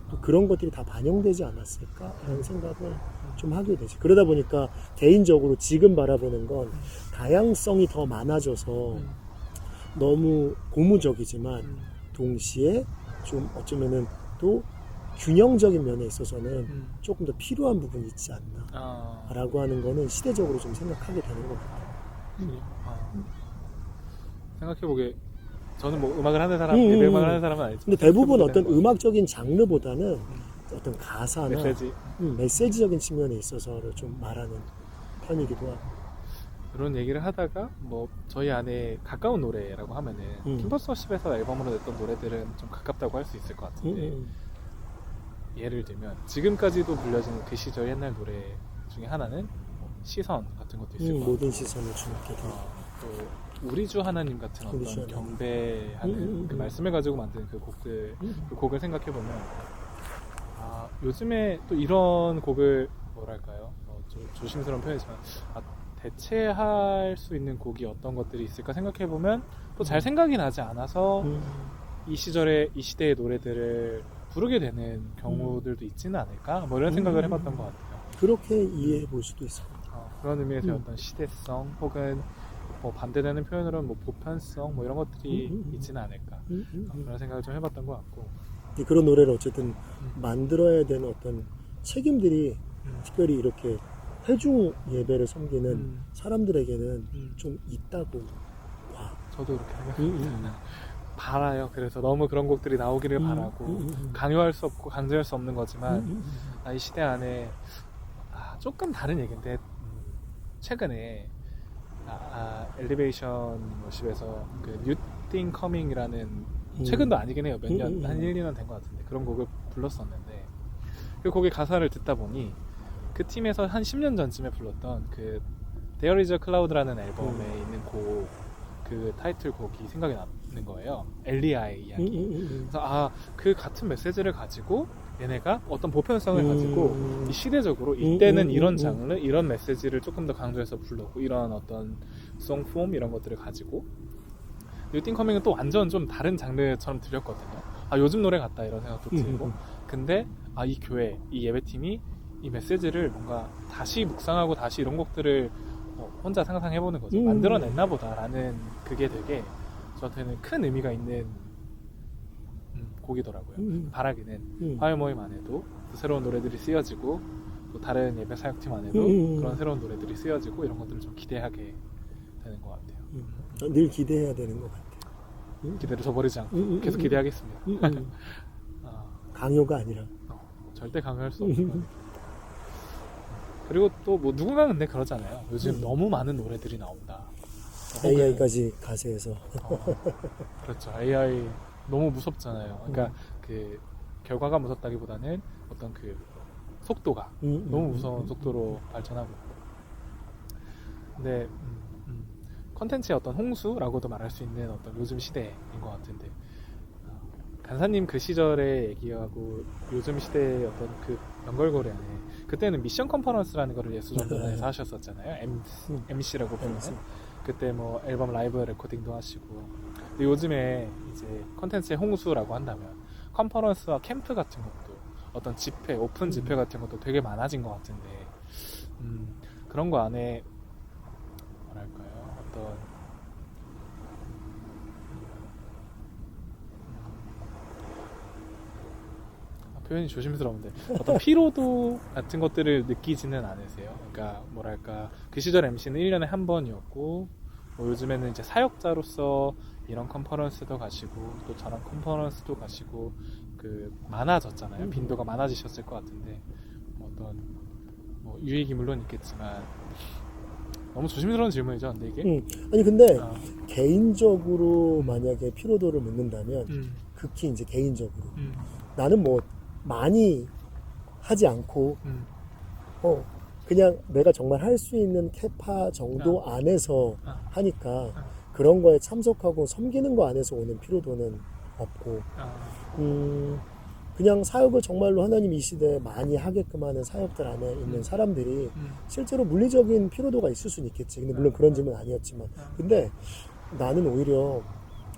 또 그런 것들이 다 반영되지 않았을까라는 생각을 좀 하게 되지. 그러다 보니까 개인적으로 지금 바라보는 건 다양성이 더 많아져서 너무 고무적이지만 동시에 좀 어쩌면은 또 균형적인 면에 있어서는 조금 더 필요한 부분이 있지 않나 라고 하는 거는 시대적으로 좀 생각하게 되는 것 같아요. 생각해보게 저는 뭐 음악을 하는 사람, 예배 음악을 하는 사람은 아니지만 근데 대부분 어떤 음악적인 장르보다는 어떤 가사나 메시지적인 측면에 있어서를 좀 말하는 편이기도 하고 그런 얘기를 하다가 뭐 저희 안에 가까운 노래라고 하면은 캠퍼스 워십에서 앨범으로 냈던 노래들은 좀 가깝다고 할 수 있을 것 같은데 예를 들면 지금까지도 불려지는 그 시절 옛날 노래 중에 하나는 시선 같은 것도 있을 것 같고 모든 시선을 주님께 또 우리 주 하나님 같은 어떤 경배하는 그 말씀을 가지고 만든 그 곡들 그 곡을 생각해보면 요즘에 또 이런 곡을 뭐랄까요 좀 조심스러운 표현이지만 대체할 수 있는 곡이 어떤 것들이 있을까 생각해보면 또 잘 생각이 나지 않아서 이 시대의 노래들을 부르게 되는 경우들도 있지는 않을까 뭐 이런 생각을 해봤던 것 같아요. 그렇게 이해해 볼 수도 있어요. 그런 의미에서 어떤 시대성 혹은 뭐 반대되는 표현으로는 뭐 보편성 뭐 이런 것들이 있지는 않을까 그런 생각을 좀 해봤던 것 같고 그런 노래를 어쨌든 만들어야 되는 어떤 책임들이 특별히 이렇게 회중 예배를 섬기는 사람들에게는 좀 있다고 봐. 저도 그렇게 생각합니다. 바라요. 그래서 너무 그런 곡들이 나오기를 바라고 강요할 수 없고 강제할 수 없는 거지만 이 시대 안에 조금 다른 얘기인데 최근에 엘리베이션 워십에서 그 New Thing Coming이라는 최근도 아니긴 해요. 몇 년, 한 1, 2년 된 것 같은데 그런 곡을 불렀었는데 그 곡의 가사를 듣다 보니 그 팀에서 한 10년 전쯤에 불렀던 그 There is a Cloud라는 앨범에 있는 곡 그 타이틀곡이 생각이 나는 거예요. 엘리야의 이야기. 그래서 그 같은 메시지를 가지고 얘네가 어떤 보편성을 가지고 이 시대적으로 이때는 이런 장르, 이런 메시지를 조금 더 강조해서 불렀고 이런 어떤 송폼 이런 것들을 가지고 뉴팅 커밍은 또 완전 좀 다른 장르처럼 들렸거든요. 요즘 노래 같다 이런 생각도 들고 근데 이 교회, 이 예배팀이 이 메시지를 뭔가 다시 묵상하고 다시 이런 곡들을 혼자 상상해보는 거죠. 만들어냈나 보다라는 그게 되게 저한테는 큰 의미가 있는 곡이더라고요. 바라기는 화요 모임 안에도 또 새로운 노래들이 쓰여지고 또 다른 예배 사역팀 안에도 그런 새로운 노래들이 쓰여지고 이런 것들을 좀 기대하게 되는 것 같아요. 늘 기대해야 되는 것 같아요. 기대를 저버리지 않고 계속 기대하겠습니다. 강요가 아니라 절대 강요할 수 없는 것 같아요. 그리고 또 뭐 누군가 근데 그러잖아요. 요즘 너무 많은 노래들이 나온다. AI까지 가세해서 그렇죠. AI 너무 무섭잖아요. 그러니까 그 결과가 무섭다기보다는 어떤 그 속도가 너무 무서운 속도로 발전하고 있고. 근데 컨텐츠의 어떤 홍수라고도 말할 수 있는 어떤 요즘 시대인 것 같은데, 간사님 그 시절의 얘기하고 요즘 시대의 어떤 그 연결고리 안에, 그때는 미션 컨퍼런스라는 거를 예수전도단에서 하셨었잖아요. MC라고 부르는. 그때 뭐 앨범 라이브 레코딩도 하시고. 근데 요즘에 이제 컨텐츠의 홍수라고 한다면 컨퍼런스와 캠프 같은 것도, 어떤 집회, 오픈 집회 같은 것도 되게 많아진 것 같은데, 그런 거 안에 뭐랄까요, 어떤 표현이 조심스러운데 어떤 피로도 같은 것들을 느끼지는 않으세요? 그러니까 뭐랄까, 그 시절 MC는 1년에 한 번이었고, 뭐 요즘에는 이제 사역자로서 이런 컨퍼런스도 가시고 또 저런 컨퍼런스도 가시고 그 많아졌잖아요. 빈도가 많아지셨을 것 같은데, 어떤 뭐 유익이 물론 있겠지만 너무 조심스러운 질문이죠. 근데 이게 아니 근데 개인적으로 만약에 피로도를 묻는다면 극히 이제 개인적으로 나는 뭐 많이 하지 않고 그냥 내가 정말 할 수 있는 캐파 정도 안에서 하니까 그런 거에 참석하고 섬기는 거 안에서 오는 피로도는 없고, 그냥 사역을 정말로 하나님 이 시대에 많이 하게끔 하는 사역들 안에 있는 사람들이 실제로 물리적인 피로도가 있을 수는 있겠지. 근데 물론 그런 질문은 아니었지만, 근데 나는 오히려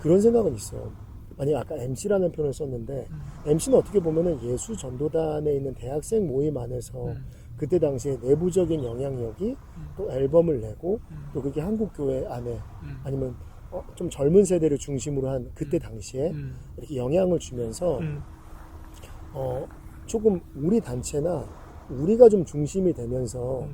그런 생각은 있어. 만약 아까 MC라는 표현을 썼는데, MC는 어떻게 보면은 예수 전도단에 있는 대학생 모임 안에서 그때 당시에 내부적인 영향력이 또 앨범을 내고 또 그게 한국 교회 안에 아니면 좀 젊은 세대를 중심으로 한 그때 당시에 이렇게 영향을 주면서 조금 우리 단체나 우리가 좀 중심이 되면서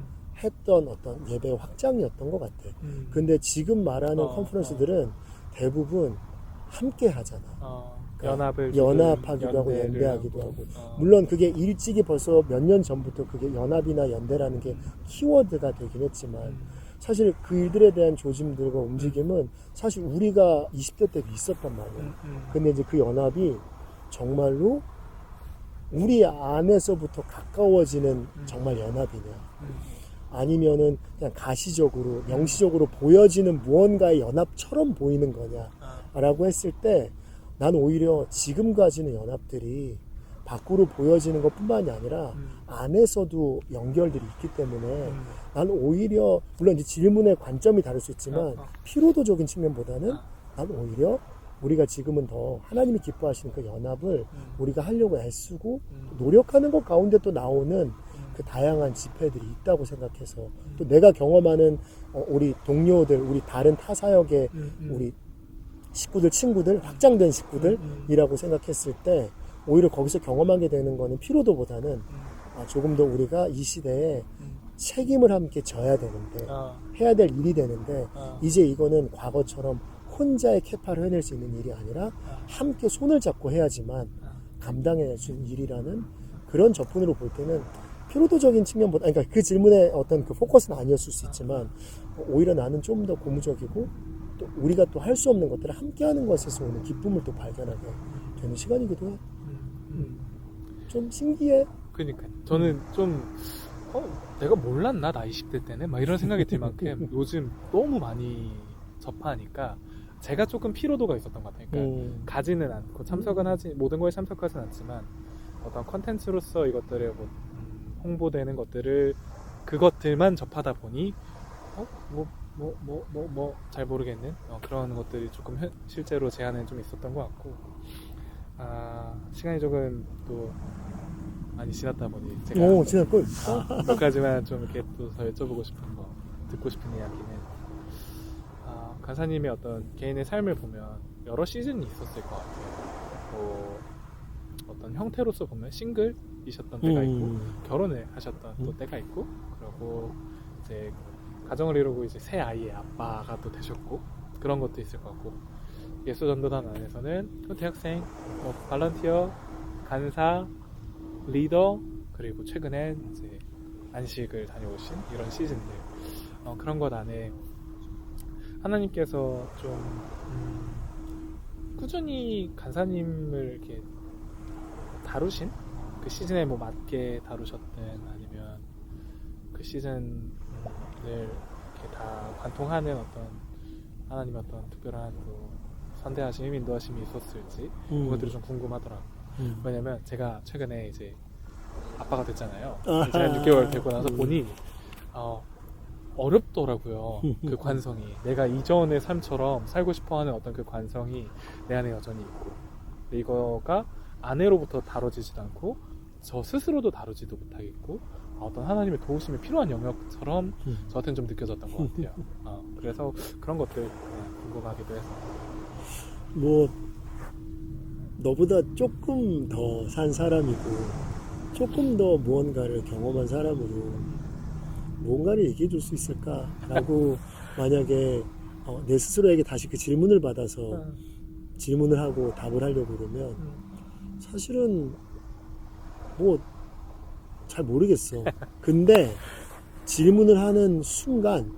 했던 어떤 예배 확장이었던 것 같아. 근데 지금 말하는 컨퍼런스들은 대부분 함께 하잖아. 연합하기도 하고 연대하기도 하고. 물론 그게 일찍이 벌써 몇 년 전부터 그게 연합이나 연대라는 게 키워드가 되긴 했지만, 사실 그 일들에 대한 조짐들과 움직임은 사실 우리가 20대 때도 있었단 말이야. 근데 이제 그 연합이 정말로 우리 안에서부터 가까워지는 정말 연합이냐, 아니면은 그냥 가시적으로 명시적으로 보여지는 무언가의 연합처럼 보이는 거냐라고 했을 때, 난 오히려 지금 가지는 연합들이 밖으로 보여지는 것뿐만이 아니라 안에서도 연결들이 있기 때문에 난 오히려, 물론 이제 질문의 관점이 다를 수 있지만 피로도적인 측면보다는 난 오히려 우리가 지금은 더 하나님이 기뻐하시는 그 연합을 우리가 하려고 애쓰고 노력하는 것 가운데 또 나오는 그 다양한 집회들이 있다고 생각해서, 또 내가 경험하는 우리 동료들, 우리 다른 타사역의 우리 식구들, 친구들, 확장된 식구들이라고 생각했을 때 오히려 거기서 경험하게 되는 거는 피로도보다는 조금 더 우리가 이 시대에 책임을 함께 져야 되는데, 해야 될 일이 되는데, 이제 이거는 과거처럼 혼자의 캐파를 해낼 수 있는 일이 아니라 함께 손을 잡고 해야지만 감당해낼 수 있는 일이라는 그런 접근으로 볼 때는 피로도적인 측면보다, 그러니까 그 질문의 어떤 그 포커스는 아니었을 수 있지만, 오히려 나는 좀 더 고무적이고 또 우리가 또 할 수 없는 것들을 함께 하는 것에서 오는 기쁨을 또 발견하게 되는 시간이기도 해. 좀 신기해. 그러니까 저는 좀 내가 몰랐나, 나 20대 때는 막 이런 생각이 들 만큼 요즘 너무 많이 접하니까 제가 조금 피로도가 있었던 것 같아요. 그러니까 가지는 않고 참석은 하지, 모든 거에 참석하진 않지만 어떤 컨텐츠로서 이것들을 뭐 홍보되는 것들을, 그것들만 접하다 보니 잘 모르겠는 그런 것들이 조금 실제로 제 안에 좀 있었던 것 같고, 시간이 조금 또 많이 지났다 보니 제가 지났군. 몇 가지만 좀 이렇게 또 더 여쭤보고 싶은 거, 듣고 싶은 이야기는, 간사님의 어떤 개인의 삶을 보면 여러 시즌이 있었을 것 같아요. 뭐 어떤 형태로서 보면 싱글이셨던 때가 있고, 결혼을 하셨던 또 때가 있고, 그리고 이제 가정을 이루고 이제 새 아이의 아빠가 또 되셨고, 그런 것도 있을 것 같고, 예수전도단 안에서는 또 대학생, 발런티어, 간사, 리더, 그리고 최근에 이제 안식을 다녀오신 이런 시즌들, 그런 것 안에 하나님께서 좀 꾸준히 간사님을 이렇게 다루신 그 시즌에 뭐 맞게 다루셨든 아니면 그 시즌을 이렇게 다 관통하는 어떤 하나님의 어떤 특별한 또 선대하심, 인도하심이 있었을지 그것들이 좀 궁금하더라고요. 왜냐면 제가 최근에 이제 아빠가 됐잖아요. 이제 한 6개월 되고 나서 보니 어렵더라고요. 그 관성이 내가 이전의 삶처럼 살고 싶어하는 어떤 그 관성이 내 안에 여전히 있고, 근데 이거가 아내로부터 다뤄지지도 않고 저 스스로도 다루지도 못하겠고 어떤 하나님의 도우심이 필요한 영역처럼 저한테는 좀 느껴졌던 것 같아요. 그래서 그런 것들 궁금하기도 해서. 뭐 너보다 조금 더 산 사람이고 조금 더 무언가를 경험한 사람으로 무언가를 얘기해 줄 수 있을까라고 만약에 내 스스로에게 다시 그 질문을 받아서 질문을 하고 답을 하려고 그러면 사실은 뭐 잘 모르겠어. 근데 질문을 하는 순간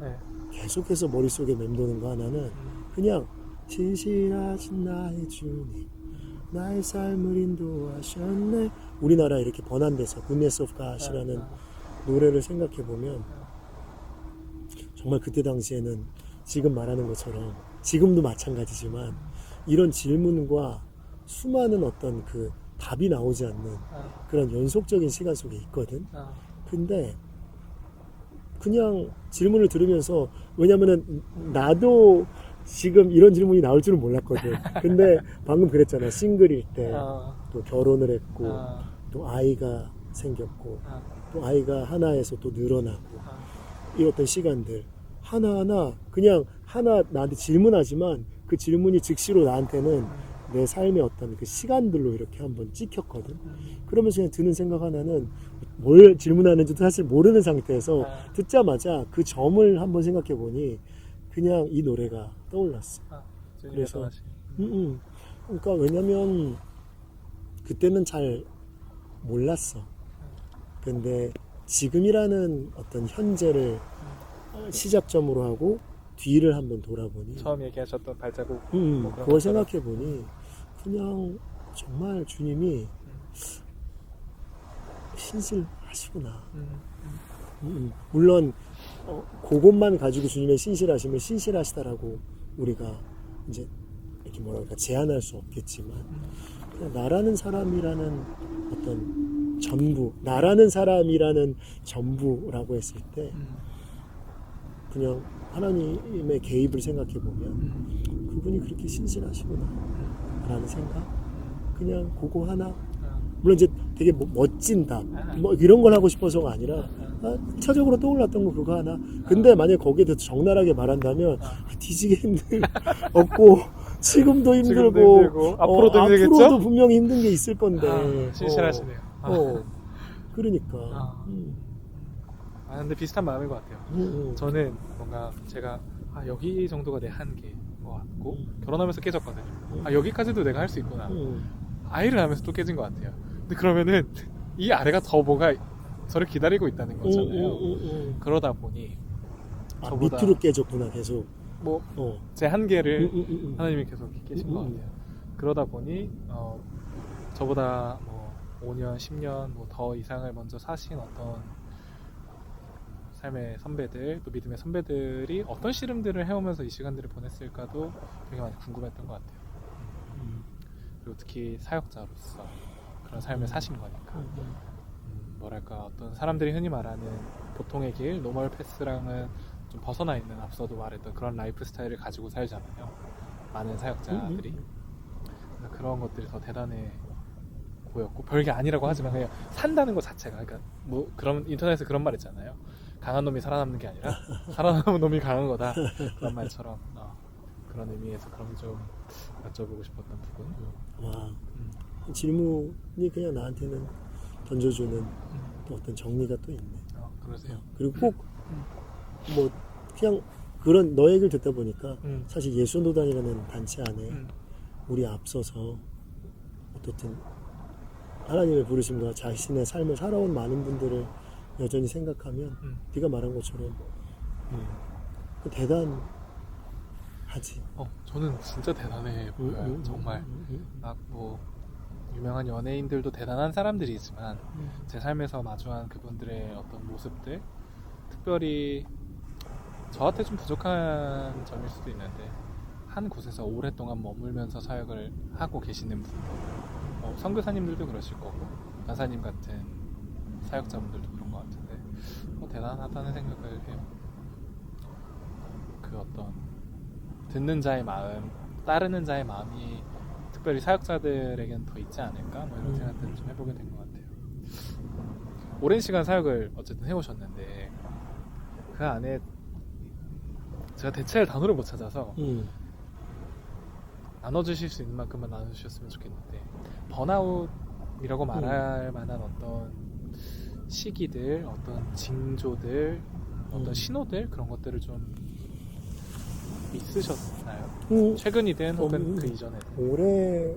계속해서 머릿속에 맴도는 거 하나는 그냥 신실하신 나의 주님 나의 삶을 인도하셨네. 우리나라 이렇게 번안돼서 Goodness of God이라는 노래를 생각해보면 정말 그때 당시에는 지금 말하는 것처럼 지금도 마찬가지지만 이런 질문과 수많은 어떤 그 답이 나오지 않는 그런 연속적인 시간 속에 있거든. 근데 그냥 질문을 들으면서, 왜냐면은 나도 지금 이런 질문이 나올 줄은 몰랐거든. 근데 방금 그랬잖아. 싱글일 때 또 결혼을 했고 또 아이가 생겼고 또 아이가 하나에서 또 늘어나고 이 어떤 시간들 하나하나 그냥 하나 나한테 질문하지만 그 질문이 즉시로 나한테는 내 삶의 어떤 그 시간들로 이렇게 한번 찍혔거든. 그러면서 그냥 드는 생각 하나는 뭘 질문하는지도 사실 모르는 상태에서 듣자마자 그 점을 한번 생각해 보니 그냥 이 노래가 떠올랐어. 그래서 그러니까 왜냐면 그때는 잘 몰랐어. 근데 지금이라는 어떤 현재를 시작점으로 하고 뒤를 한번 돌아보니 처음 얘기하셨던 발자국 뭐 그걸 생각해 보니 그냥 정말 주님이 신실하시구나. 물론 그것만 가지고 주님의 신실하심을 신실하시다라고 우리가 이제 이렇게 뭐랄까 제한할 수 없겠지만 그냥 나라는 사람이라는 어떤 전부, 나라는 사람이라는 전부라고 했을 때 그냥 하나님의 개입을 생각해 보면 그분이 그렇게 신실하시구나 라는 생각, 그냥 그거 하나. 물론 이제 되게 멋진 답 뭐 이런 걸 하고 싶어서가 아니라 차적으로 떠올랐던 거 그거 하나. 근데 만약에 거기에 대해서 적나라하게 말한다면 뒤지게 없고 지금도 힘들고 앞으로도 힘들겠죠? 앞으로도 분명히 힘든 게 있을 건데 신실하시네요. 그러니까 근데 비슷한 마음인 것 같아요. 저는 뭔가 제가 여기 정도가 내 한계인 것 같고 결혼하면서 깨졌거든요. 여기까지도 내가 할 수 있구나. 아이를 하면서 또 깨진 것 같아요. 근데 그러면은 이 아래가 더 뭐가 저를 기다리고 있다는 거잖아요. 그러다 보니 저보다 밑으로 깨졌구나 계속. 뭐 제 한계를 하나님이 계속 깨신 것 같아요. 그러다 보니 저보다 뭐 5년, 10년 뭐 더 이상을 먼저 사신 어떤 삶의 선배들, 또 믿음의 선배들이 어떤 씨름들을 해오면서 이 시간들을 보냈을까도 되게 많이 궁금했던 것 같아요. 그리고 특히 사역자로서 그런 삶을 사신 거니까 뭐랄까 어떤 사람들이 흔히 말하는 보통의 길, 노멀 패스랑은 좀 벗어나 있는, 앞서도 말했던 그런 라이프 스타일을 가지고 살잖아요. 많은 사역자들이. 그런 것들이 더 대단해 보였고, 별게 아니라고 하지만 그냥 산다는 것 자체가, 그러니까 뭐 그런 인터넷에 그런 말 있잖아요. 강한 놈이 살아남는 게 아니라 살아남은 놈이 강한 거다. 그런 말처럼 그런 의미에서 그런 좀 여쭤보고 싶었던 부분. 와, 질문이 그냥 나한테는 던져주는 또 어떤 정리가 또 있네. 그러세요. 그리고 꼭 뭐 그냥 그런 너 얘기를 듣다 보니까 사실 예수노단이라는 단체 안에 우리 앞서서 어떻든 하나님의 부르심과 자신의 삶을 살아온 많은 분들을 여전히 생각하면 네가 말한 것처럼 대단하다. 하지. 저는 진짜 대단해 보여요. 정말 막 뭐 유명한 연예인들도 대단한 사람들이지만 제 삶에서 마주한 그분들의 어떤 모습들, 특별히 저한테 좀 부족한 점일 수도 있는데 한 곳에서 오랫동안 머물면서 사역을 하고 계시는 분들, 선교사님들도 그러실 거고 간사님 같은 사역자분들도 그런 것 같은데 대단하다는 생각을 해요. 그 어떤 듣는 자의 마음, 따르는 자의 마음이 특별히 사역자들에겐 더 있지 않을까? 뭐 이런 생각들을 좀 해보게 된 것 같아요. 오랜 시간 사역을 어쨌든 해오셨는데 그 안에 제가 대체할 단어를 못 찾아서 나눠주실 수 있는 만큼만 나눠주셨으면 좋겠는데 번아웃이라고 말할 만한 어떤 시기들, 어떤 징조들, 어떤 신호들 그런 것들을 좀 있으셨나요? 최근이든 혹은 그 이전에든. 오래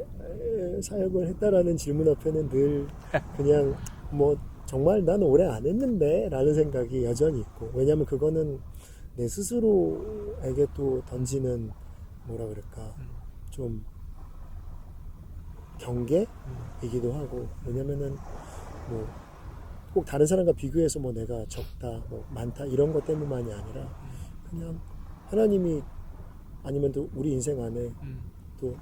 사역을 했다라는 질문 앞에는 늘 그냥 뭐 정말 난 오래 안 했는데 라는 생각이 여전히 있고, 왜냐면 그거는 내 스스로에게 또 던지는 뭐라 그럴까 좀 경계이기도 하고, 왜냐면은 뭐 꼭 다른 사람과 비교해서 뭐 내가 적다 뭐 많다 이런 것 때문만이 아니라 그냥 하나님이 아니면 또 우리 인생 안에 또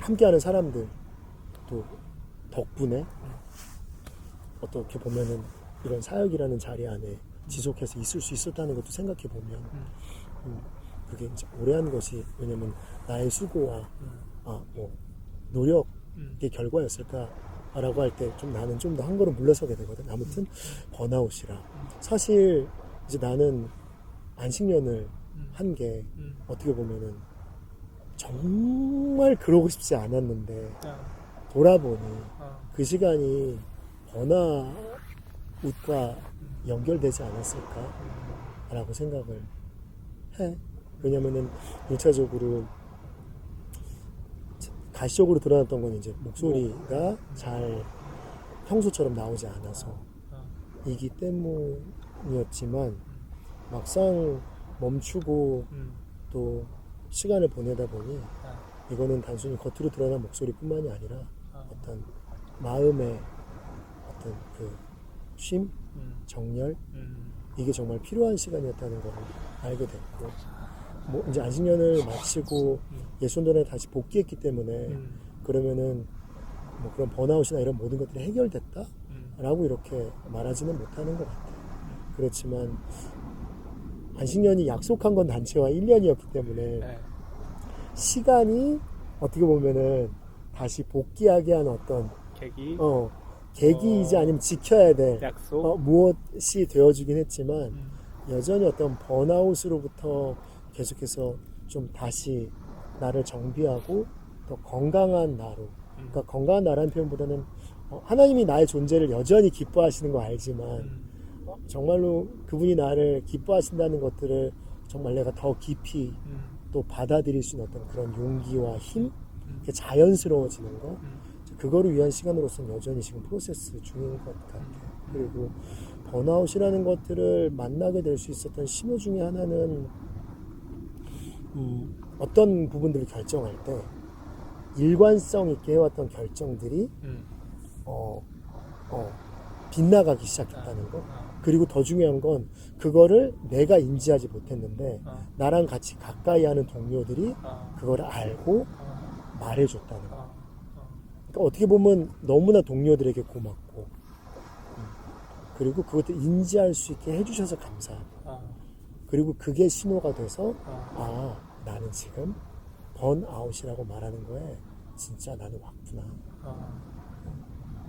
함께하는 사람들 또 덕분에 어떻게 보면은 이런 사역이라는 자리 안에 지속해서 있을 수 있었다는 것도 생각해 보면 그게 이제 오래 한 것이 왜냐면 나의 수고와 뭐 노력의 결과였을까라고 할 때 좀 나는 좀 더 한 걸음 물러서게 되거든. 아무튼 번아웃이라 사실 이제 나는 안식년을 한 게 어떻게 보면은 정말 그러고 싶지 않았는데 돌아보니 그 시간이 번아웃과 연결되지 않았을까라고 생각을 해. 왜냐면은 1차적으로 가시적으로 드러났던 건 이제 목소리가 잘 평소처럼 나오지 않아서 이기 때문이었지만 막상 멈추고 또 시간을 보내다 보니 이거는 단순히 겉으로 드러난 목소리뿐만이 아니라 어떤 마음의 어떤 그 쉼, 정열 이게 정말 필요한 시간이었다는 걸 알게 됐고, 뭐 이제 안식년을 마치고 예수원전에 다시 복귀했기 때문에 그러면은 뭐 그런 번아웃이나 이런 모든 것들이 해결됐다라고 이렇게 말하지는 못하는 것 같아요. 그렇지만 안식년이 약속한 건 단체와 1년이었기 때문에 시간이 어떻게 보면은 다시 복귀하게 한 어떤 계기이지 아니면 지켜야 될 약속? 무엇이 되어주긴 했지만 여전히 어떤 번아웃으로부터 계속해서 좀 다시 나를 정비하고 더 건강한 나로, 그러니까 건강한 나라는 표현보다는 하나님이 나의 존재를 여전히 기뻐하시는 거 알지만 정말로 그분이 나를 기뻐하신다는 것들을 정말 내가 더 깊이 또 받아들일 수 있는 어떤 그런 용기와 힘, 그게 자연스러워지는 거, 그거를 위한 시간으로서는 여전히 지금 프로세스 중인 것 같아요. 그리고 번아웃이라는 것들을 만나게 될 수 있었던 신호 중에 하나는 어떤 부분들을 결정할 때 일관성 있게 해왔던 결정들이 빗나가기 시작했다는 거. 그리고 더 중요한 건 그거를 내가 인지하지 못했는데 나랑 같이 가까이 하는 동료들이 그걸 알고 말해줬다는 거. 그러니까 어떻게 보면 너무나 동료들에게 고맙고 그리고 그것도 인지할 수 있게 해주셔서 감사하고 그리고 그게 신호가 돼서 나는 지금 번아웃이라고 말하는 거에 진짜 나는 왔구나.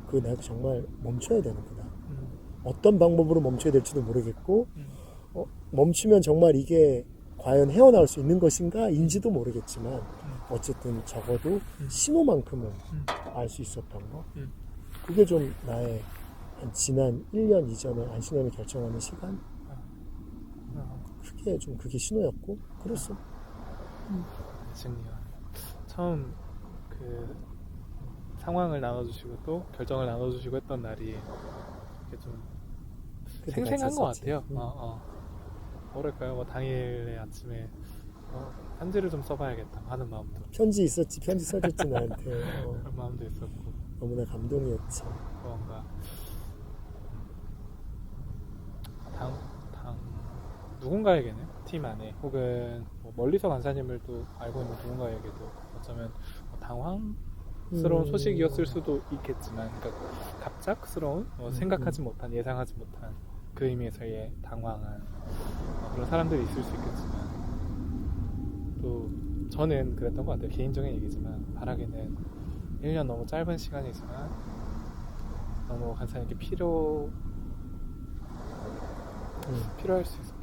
그거 내가 정말 멈춰야 되는구나. 어떤 방법으로 멈춰야 될지도 모르겠고 멈추면 정말 이게 과연 헤어나올 수 있는 것인가 인지도 모르겠지만 어쨌든 적어도 신호만큼은 알 수 있었던 거. 그게 좀 나의 한 지난 1년 이전에 안식년을 결정하는 시간 그게 신호였고 그랬어. 안식년 처음 그 상황을 나눠주시고 또 결정을 나눠주시고 했던 날이 좀 생생한 것 같아요. 뭐랄까요? 뭐 당일의 아침에 편지를 좀 써봐야겠다 하는 마음도 편지 있었지. 편지 써줬지 나한테. 그런 마음도 있었고 너무나 감동이었지. 뭔가 당 누군가에게는 팀 안에 혹은 뭐 멀리서 간사님을 또 알고 있는 누군가에게도 어쩌면 뭐 당황스러운 소식이었을 수도 있겠지만, 그러니까 갑작스러운 생각하지 못한, 예상하지 못한 그 의미에서의 당황한 그런 사람들이 있을 수 있겠지만, 또 저는 그랬던 것 같아요. 개인적인 얘기지만 바라기는 1년 너무 짧은 시간이지만 너무 간사님께 필요할 수 있었겠다.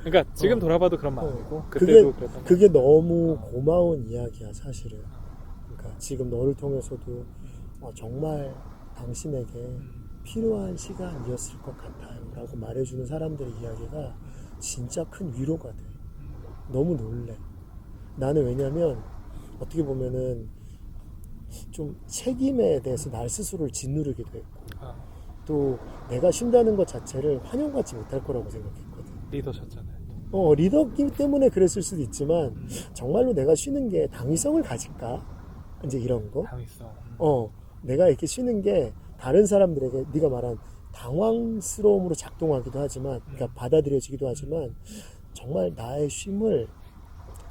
그러니까 지금 돌아봐도 그런 마음이고 그때도 그랬던 그게 너무 고마운 이야기야 사실은. 그러니까 지금 너를 통해서도 정말 당신에게 필요한 시간이었을 것 같아요 라고 말해주는 사람들의 이야기가 진짜 큰 위로가 돼. 너무 놀래. 나는 왜냐면 어떻게 보면은 좀 책임에 대해서 날 스스로를 짓누르기도 했고 또 내가 쉰다는 것 자체를 환영받지 못할 거라고 생각했거든. 리더셨잖아요. 리더기 때문에 그랬을 수도 있지만 정말로 내가 쉬는 게 당위성을 가질까? 이제 이런 거. 당위성. 내가 이렇게 쉬는 게 다른 사람들에게 네가 말한 당황스러움으로 작동하기도 하지만, 그러니까 받아들여지기도 하지만 정말 나의 쉼을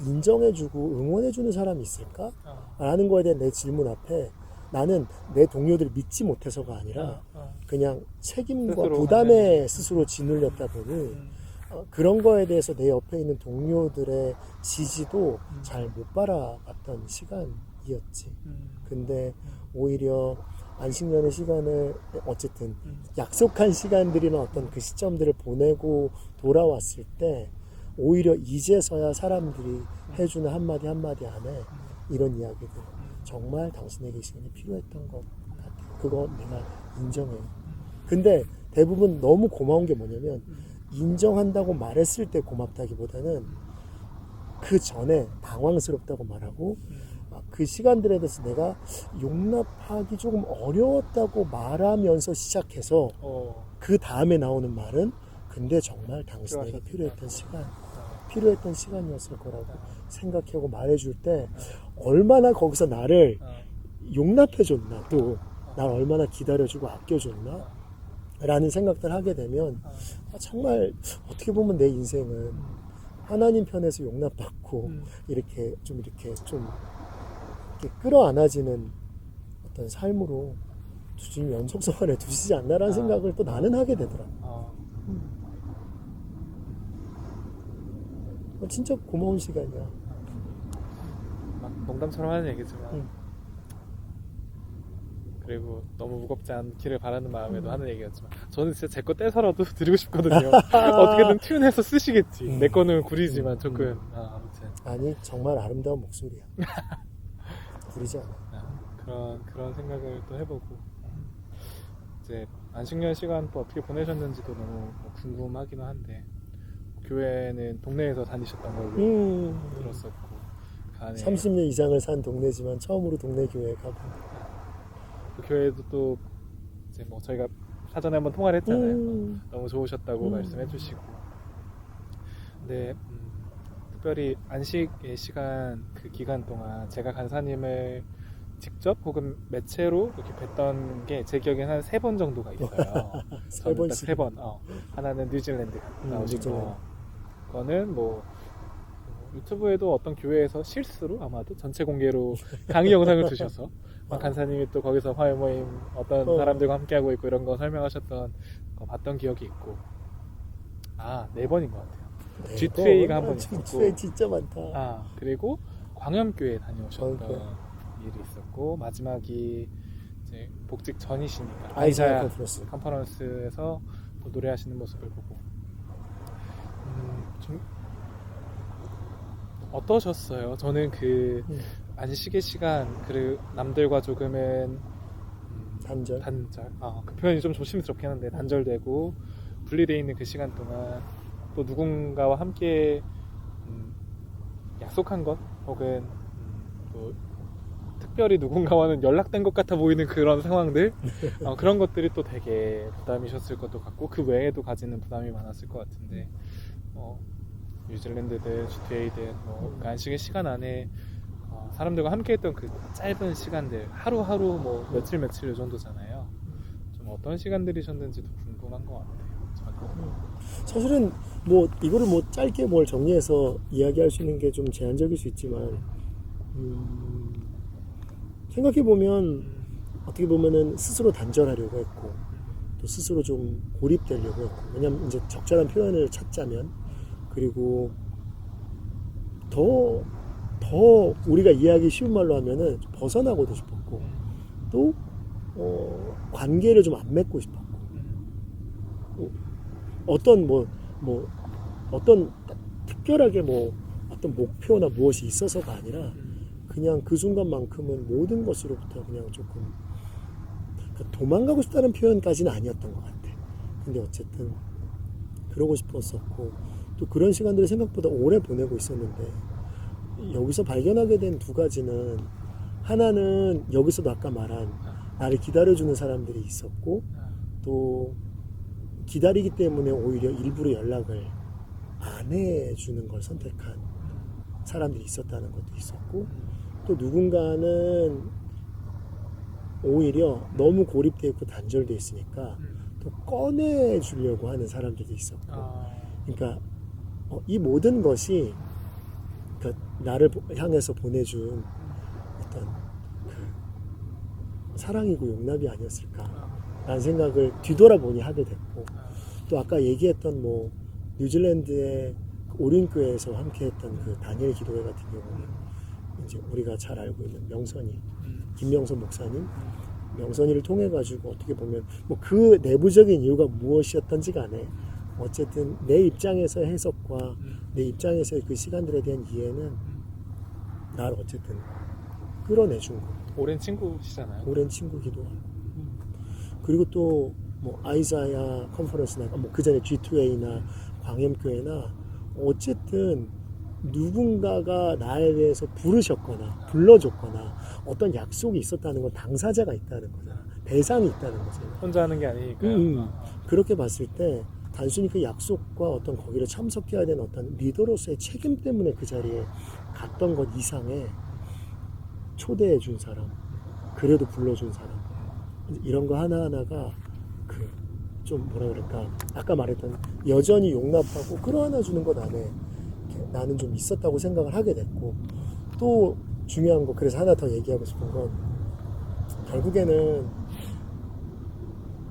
인정해주고 응원해주는 사람이 있을까? 라는 거에 대한 내 질문 앞에 나는 내 동료들을 믿지 못해서가 아니라 그냥 책임과 부담에 스스로 짓눌렸다 보니 그런 거에 대해서 내 옆에 있는 동료들의 지지도 잘 못 바라봤던 시간이었지. 근데 오히려 안식년의 시간을 어쨌든 약속한 시간들이나 어떤 그 시점들을 보내고 돌아왔을 때 오히려 이제서야 사람들이 해주는 한마디 한마디 안에 이런 이야기들, 정말 당신에게 이 시간이 필요했던 것 같아. 그거 내가 인정해. 근데 대부분 너무 고마운 게 뭐냐면 인정한다고 말했을 때 고맙다기보다는 그 전에 당황스럽다고 말하고 그 시간들에 대해서 내가 용납하기 조금 어려웠다고 말하면서 시작해서 그 다음에 나오는 말은 근데 정말 당신에게 필요했던 시간이었을 거라고 생각하고 말해줄 때 얼마나 거기서 나를 용납해줬나, 또 날 얼마나 기다려주고 아껴줬나 라는 생각들 하게 되면 정말 어떻게 보면 내 인생은 하나님 편에서 용납받고 이렇게 좀 끌어안아지는 어떤 삶으로 주님 연속성 안에 두시지 않나라는 생각을 또 나는 하게 되더라. 진짜 고마운 시간이야. 막 농담처럼 하는 얘기지만 그리고 너무 무겁지 않기를 바라는 마음에도 하는 얘기였지만 저는 진짜 제 거 떼서라도 드리고 싶거든요. 어떻게든 튠해서 쓰시겠지. 내 거는 구리지만 조금 아무튼 아니 정말 아름다운 목소리야. 구리지 않아. 그런 생각을 또 해보고 이제 안식년 시간 또 어떻게 보내셨는지도 너무 궁금하기는 한데 교회는 동네에서 다니셨던 걸로 들었었고 그 안에 30년 이상을 산 동네지만 처음으로 동네 교회에 가고 그 교회도 또 이제 뭐 저희가 사전에 한번 통화를 했잖아요. 너무 좋으셨다고 말씀해 주시고 근데 특별히 안식의 시간 그 기간 동안 제가 간사님을 직접 혹은 매체로 이렇게 뵀던 게 제 기억에는 한 3번 정도가 있어요. 3번. 하나는 뉴질랜드 나오신 거는 뭐 유튜브에도 어떤 교회에서 실수로 아마도 전체 공개로 강의 영상을 주셔서 간사님이 또 거기서 화해 모임 어떤 사람들과 함께하고 있고 이런 거 설명하셨던 거 봤던 기억이 있고 4번인 것 같아요. G2A가 한 번 있었고 G2A 진짜 많다. 그리고 광염교회 다녀오셨던 일이 있었고 마지막이 이제 복직 전이시니까 아이자야 컨퍼런스에서 또 노래하시는 모습을 보고 좀 어떠셨어요? 저는 그 안식의 시간 그리고 남들과 조금은 단절. 그 표현이 좀 조심스럽긴 한데 단절되고 분리되어 있는 그 시간 동안 또 누군가와 함께 약속한 것 혹은 또 특별히 누군가와는 연락된 것 같아 보이는 그런 상황들 그런 것들이 또 되게 부담이셨을 것도 같고 그 외에도 가지는 부담이 많았을 것 같은데 뉴질랜드든 GTA든 뭐 안식의 시간 안에 사람들과 함께했던 그 짧은 시간들 하루하루 뭐 며칠 이 정도잖아요. 좀 어떤 시간들이셨는지도 궁금한 것 같아요. 저는. 사실은 뭐 이거를 뭐 짧게 뭘 정리해서 이야기할 수 있는 게 좀 제한적일 수 있지만 생각해 보면 어떻게 보면은 스스로 단절하려고 했고 또 스스로 좀 고립되려고 했고 왜냐면 이제 적절한 표현을 찾자면 그리고 더 우리가 이해하기 쉬운 말로 하면은 좀 벗어나고도 싶었고 또 관계를 좀 안 맺고 싶었고 어떤 어떤 특별하게 뭐 어떤 목표나 무엇이 있어서가 아니라 그냥 그 순간만큼은 모든 것으로부터 그냥 조금 도망가고 싶다는 표현까지는 아니었던 것 같아. 근데 어쨌든 그러고 싶었었고 또 그런 시간들을 생각보다 오래 보내고 있었는데 여기서 발견하게 된 두 가지는 하나는 여기서도 아까 말한 나를 기다려주는 사람들이 있었고 또 기다리기 때문에 오히려 일부러 연락을 안 해주는 걸 선택한 사람들이 있었다는 것도 있었고 또 누군가는 오히려 너무 고립되어 있고 단절되어 있으니까 또 꺼내주려고 하는 사람들도 있었고 그러니까 이 모든 것이 나를 향해서 보내준 어떤 그 사랑이고 용납이 아니었을까라는 생각을 뒤돌아보니 하게 됐고 또 아까 얘기했던 뭐 뉴질랜드의 오륜교회에서 함께했던 그 다니엘 기도회 같은 경우는 이제 우리가 잘 알고 있는 명선이 김명선 목사님 명선이를 통해 가지고 어떻게 보면 뭐 그 내부적인 이유가 무엇이었던지 간에 어쨌든 내 입장에서의 해석과 내 입장에서의 그 시간들에 대한 이해는 나를 어쨌든 끌어내준 거. 오랜 친구시잖아요. 오랜 친구기도 하고. 그리고 또 뭐 아이자야 컨퍼런스나 뭐 그 전에 G2A나 광염교회나 어쨌든 누군가가 나에 대해서 부르셨거나 불러줬거나 어떤 약속이 있었다는 건 당사자가 있다는 거잖아. 대상이 있다는 거잖아. 혼자 하는 게 아니니까요. 그렇게 봤을 때 단순히 그 약속과 어떤 거기를 참석해야 되는 어떤 리더로서의 책임 때문에 그 자리에 갔던 것 이상의 초대해 준 사람, 그래도 불러준 사람, 이런 거 하나하나가 그 좀 뭐라 그럴까 아까 말했던 여전히 용납하고 끌어안아 주는 것 안에 나는 좀 있었다고 생각을 하게 됐고 또 중요한 거 그래서 하나 더 얘기하고 싶은 건 결국에는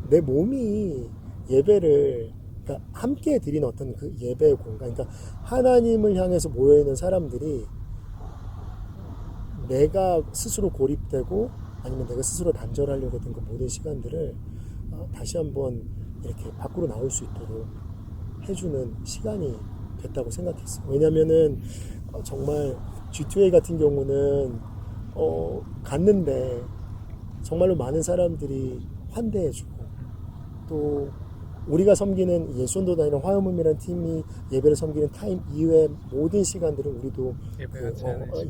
내 몸이 예배를 그러니까 함께 드리는 어떤 그 예배의 공간 그러니까 하나님을 향해서 모여있는 사람들이 내가 스스로 고립되고 아니면 내가 스스로 단절하려고 했던 그 모든 시간들을 다시 한번 이렇게 밖으로 나올 수 있도록 해주는 시간이 됐다고 생각했어요. 왜냐면은 정말 G2A 같은 경우는 갔는데 정말로 많은 사람들이 환대해주고 또 우리가 섬기는 예수원도단이나 화요몸이라는 팀이 예배를 섬기는 타임 이외의 모든 시간들은 우리도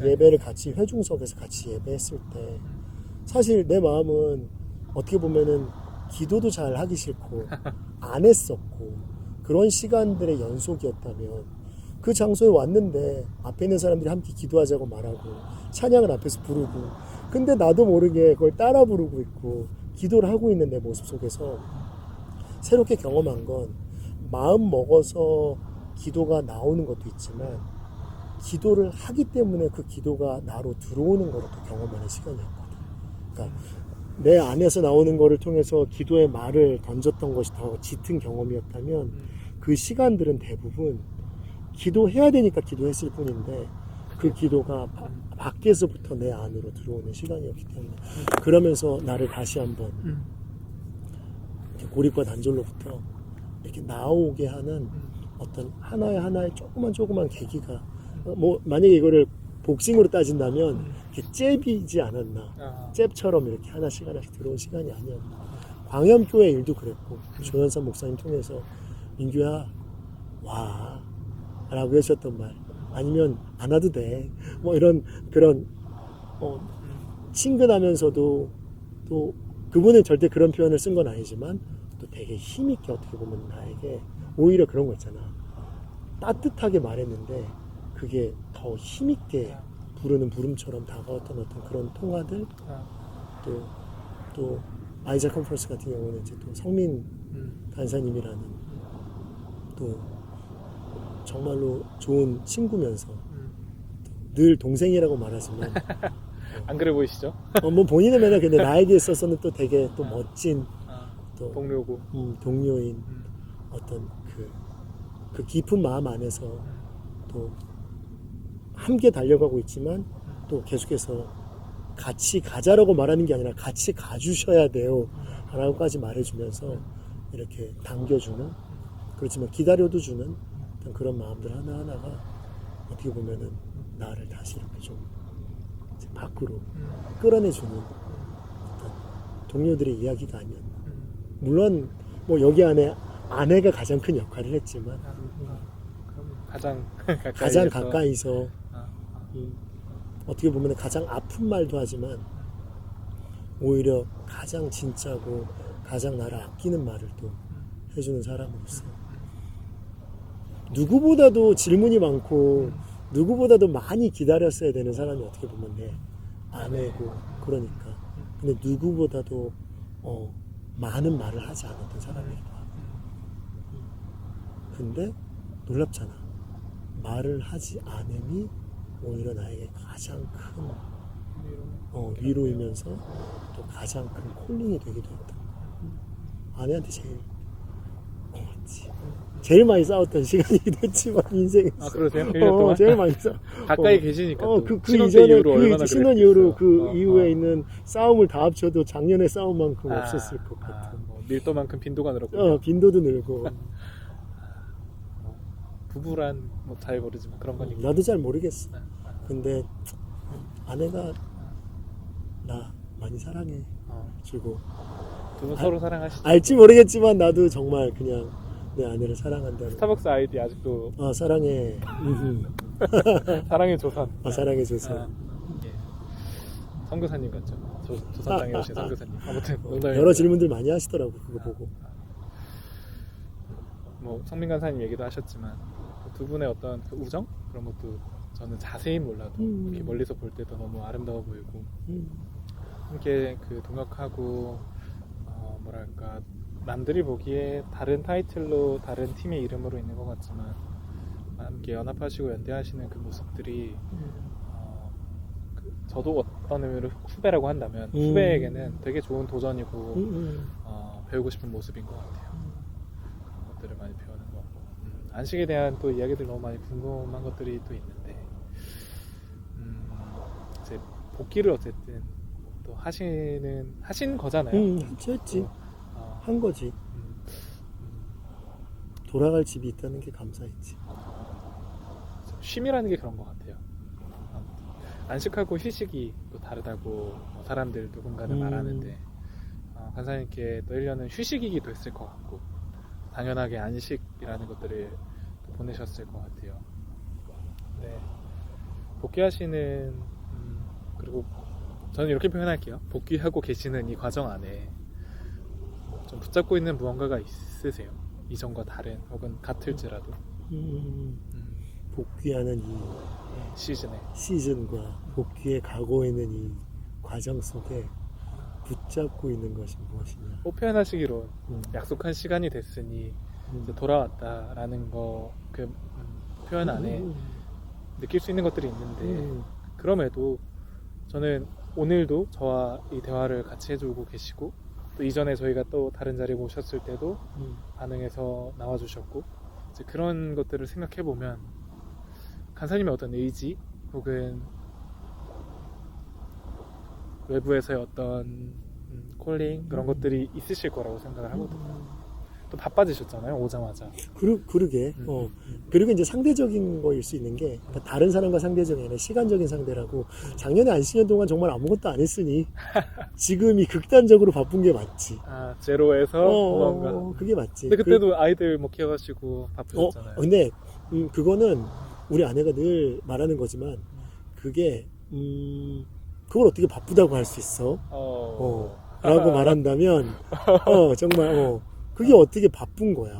예배를 같이 회중석에서 같이 예배했을 때 사실 내 마음은 어떻게 보면은 기도도 잘 하기 싫고 안 했었고 그런 시간들의 연속이었다면 그 장소에 왔는데 앞에 있는 사람들이 함께 기도하자고 말하고 찬양을 앞에서 부르고 근데 나도 모르게 그걸 따라 부르고 있고 기도를 하고 있는 내 모습 속에서 새롭게 경험한 건 마음 먹어서 기도가 나오는 것도 있지만 기도를 하기 때문에 그 기도가 나로 들어오는 거를 또 경험하는 시간이었거든. 그러니까 내 안에서 나오는 거를 통해서 기도의 말을 던졌던 것이 더 짙은 경험이었다면 그 시간들은 대부분 기도해야 되니까 기도했을 뿐인데 그 기도가 밖에서부터 내 안으로 들어오는 시간이었기 때문에 그러면서 나를 다시 한번 고립과 단절로부터 이렇게 나오게 하는 어떤 하나의 조그만 계기가 뭐 만약에 이거를 복싱으로 따진다면 이렇게 잽이지 않았나 잽처럼 이렇게 하나씩 들어온 시간이 아니었나. 광염교회 일도 그랬고 조현선 목사님 통해서 민규야 와 라고 하셨던 말 아니면 안 와도 돼 뭐 이런 그런 친근하면서도 또 그분은 절대 그런 표현을 쓴 건 아니지만 또 되게 힘있게 어떻게 보면 나에게 오히려 그런 거 있잖아 따뜻하게 말했는데 그게 더 힘있게 부르는 부름처럼 다가왔던 어떤 그런 통화들 또 아이작 컨퍼런스 같은 경우는 이제 또 성민 간사님이라는 또 정말로 좋은 친구면서 늘 동생이라고 말하지만 안 그래 보이시죠? 뭐 본인은 맨날 근데 나에게 있어서는 또 되게 또 멋진 또 동료고 동료인 어떤 그 깊은 마음 안에서 또 함께 달려가고 있지만 또 계속해서 같이 가자라고 말하는 게 아니라 같이 가주셔야 돼요 라고까지 말해주면서 이렇게 당겨주는 그렇지만 기다려도 주는 어떤 그런 마음들 하나하나가 어떻게 보면은 나를 다시 이렇게 좀 밖으로 끌어내주는 어떤 동료들의 이야기가 아니었나. 물론 뭐 여기 안에 아내가 가장 큰 역할을 했지만 가장 가까이서 어떻게 보면 가장 아픈 말도 하지만 오히려 가장 진짜고 가장 나를 아끼는 말을 또 해주는 사람으로서 누구보다도 질문이 많고 누구보다도 많이 기다렸어야 되는 사람이 어떻게 보면 내 아내고 그러니까 근데 누구보다도 많은 말을 하지 않았던 사람이기도 하고 근데 놀랍잖아 말을 하지 않음이 오히려 나에게 가장 큰 위로이면서 또 가장 큰 콜링이 되기도 했다 아내한테 제일 많이 싸웠던 시간이기도 했지만 인생에서 아 그러세요? 1년 동안? 제일 많이 싸워 가까이 계시니까 그 신혼 이전에 이후로 얼마나 신혼 이후로 그랬겠어요. 이후에 있는 싸움을 다 합쳐도 작년의 싸움만큼 없었을 것 같은 뭐 밀도만큼 빈도가 늘었고 빈도도 늘고 부부란 뭐 잘 모르지만 그런 거니까 나도 잘 모르겠어 근데 아내가 나 많이 사랑해 주고 두 분 서로 사랑하시죠? 알지 모르겠지만 나도 정말 그냥 내 아내를 사랑한다는 스타벅스 아이디 아직도 사랑해 사랑의 조선 사랑해 줘서 예. 선교사님 같죠? 조선 땅에 오신 선교사님 아무튼 농담이고요. 여러 질문들 많이 하시더라고 그거 보고 뭐 성민 간사님 얘기도 하셨지만 두 분의 어떤 그 우정 그런 것도 저는 자세히 몰라도 이렇게 멀리서 볼 때도 너무 아름다워 보이고 함께 그 동역하고 뭐랄까 남들이 보기에 다른 타이틀로 다른 팀의 이름으로 있는 것 같지만 함께 연합하시고 연대하시는 그 모습들이 저도 어떤 의미로 후배라고 한다면 후배에게는 되게 좋은 도전이고 배우고 싶은 모습인 것 같아요. 그런 것들을 많이 배우는 것 같고 안식에 대한 또 이야기들 너무 많이 궁금한 것들이 또 있는데 이제 복귀를 어쨌든 또 하신 거잖아요. 했지 한 거지 돌아갈 집이 있다는 게 감사했지 쉼이라는 게 그런 것 같아요. 안식하고 휴식이 또 다르다고 사람들 누군가는 말하는데 간사님께 또 1년은 휴식이기도 했을 것 같고 당연하게 안식이라는 것들을 또 보내셨을 것 같아요. 네. 복귀하시는 그리고 저는 이렇게 표현할게요. 복귀하고 계시는 이 과정 안에 좀 붙잡고 있는 무언가가 있으세요? 이전과 다른 혹은 같을지라도 복귀하는 이 시즌과 복귀에 가고 있는 이 과정 속에 붙잡고 있는 것이 무엇이냐 표현하시기로 약속한 시간이 됐으니 이제 돌아왔다라는 거 그 표현 안에 느낄 수 있는 것들이 있는데 그럼에도 저는 오늘도 저와 이 대화를 같이 해주고 계시고 또 이전에 저희가 또 다른 자리에 모셨을 때도 반응해서 나와주셨고 이제 그런 것들을 생각해보면 간사님의 어떤 의지 혹은 외부에서의 어떤 콜링 그런 것들이 있으실 거라고 생각을 하거든요. 또 바빠지셨잖아요 오자마자. 그러게. 그리고 이제 상대적인 거일 수 있는 게 그러니까 다른 사람과 상대적이 아니라 시간적인 상대라고 작년에 안 쉬는 동안 정말 아무것도 안 했으니 지금이 극단적으로 바쁜 게 맞지. 제로에서 뭔가. 그게 맞지. 근데 그때도 아이들 뭐 키워가시고 바쁘셨잖아요. 근데 그거는 우리 아내가 늘 말하는 거지만 그게 그걸 어떻게 바쁘다고 할 수 있어? 라고 말한다면 정말 그게 어떻게 바쁜 거야.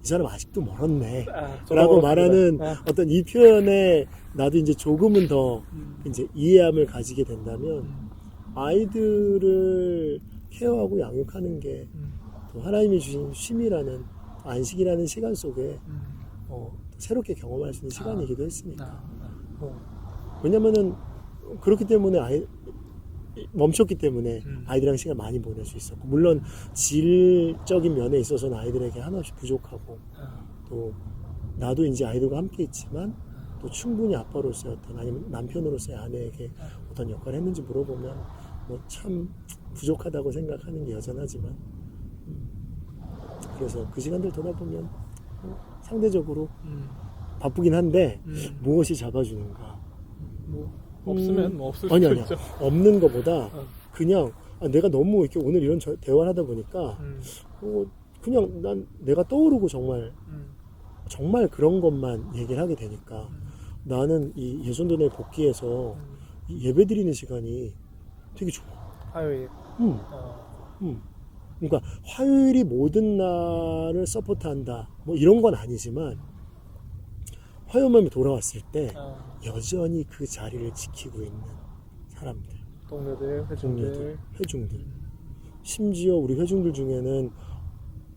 이 사람 아직도 멀었네. 저도 라고 그렇습니다. 말하는 어떤 이 표현에 나도 이제 조금은 더 이제 이해함을 가지게 된다면 아이들을 케어하고 양육하는 게 또 하나님이 주신 쉼이라는 안식이라는 시간 속에 새롭게 경험할 수 있는 시간이기도 했으니까. 왜냐면은 그렇기 때문에 멈췄기 때문에 아이들이랑 시간 많이 보낼 수 있었고, 물론 질적인 면에 있어서는 아이들에게 한없이 부족하고, 또 나도 이제 아이들과 함께 있지만 또 충분히 아빠로서의 어떤, 아니면 남편으로서의 아내에게 어떤 역할을 했는지 물어보면 뭐 참 부족하다고 생각하는 게 여전하지만, 그래서 그 시간들 돌아보면 상대적으로 바쁘긴 한데 무엇이 잡아주는가? 뭐 없으면 뭐 없을 아니 수도 아니야. 있죠. 없는 것보다 그냥 내가 너무 이렇게 오늘 이런 대화를 하다 보니까 그냥 난 내가 떠오르고 정말 그런 것만 얘기를 하게 되니까 나는 이 예전도내 복귀해서 이 예배 드리는 시간이 되게 좋아. 화요일. 그러니까 화요일이 모든 날을 서포트한다 뭐 이런 건 아니지만 화요일만 돌아왔을 때 여전히 그 자리를 지키고 있는 사람들, 동료들, 회중들. 심지어 우리 회중들 중에는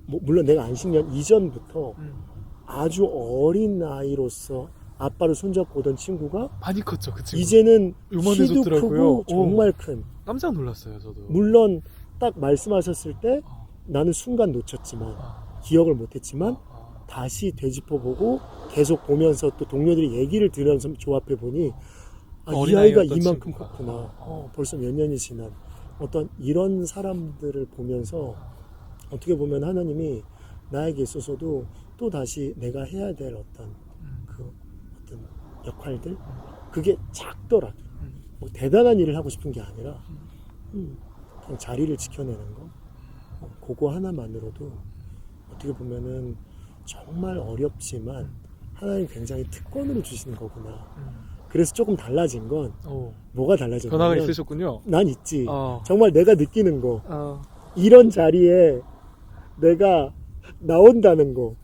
뭐 물론 내가 안식년 이전부터 아주 어린 나이로서 아빠를 손잡고 오던 친구가 많이 컸죠, 그 친구. 이제는 키도 요만해졌더라고요. 크고 정말 큰. 깜짝 놀랐어요, 저도. 물론 딱 말씀하셨을 때 나는 순간 놓쳤지만 기억을 못했지만 다시 되짚어보고 계속 보면서 또 동료들이 얘기를 들으면서 조합해 보니 이 아이가 이만큼 친구가. 컸구나. 벌써 몇 년이 지난 어떤 이런 사람들을 보면서 어떻게 보면 하나님이 나에게 있어서도 또 다시 내가 해야 될 어떤 어떤 역할들 그게 작더라도 뭐 대단한 일을 하고 싶은 게 아니라 그냥 자리를 지켜내는 거 그거 하나만으로도 어떻게 보면은 정말 어렵지만 하나님 굉장히 특권으로 주시는 거구나. 그래서 조금 달라진 건 뭐가 달라졌냐면 변화가 있으셨군요. 난 있지. 정말 내가 느끼는 거 이런 자리에 내가 나온다는 거.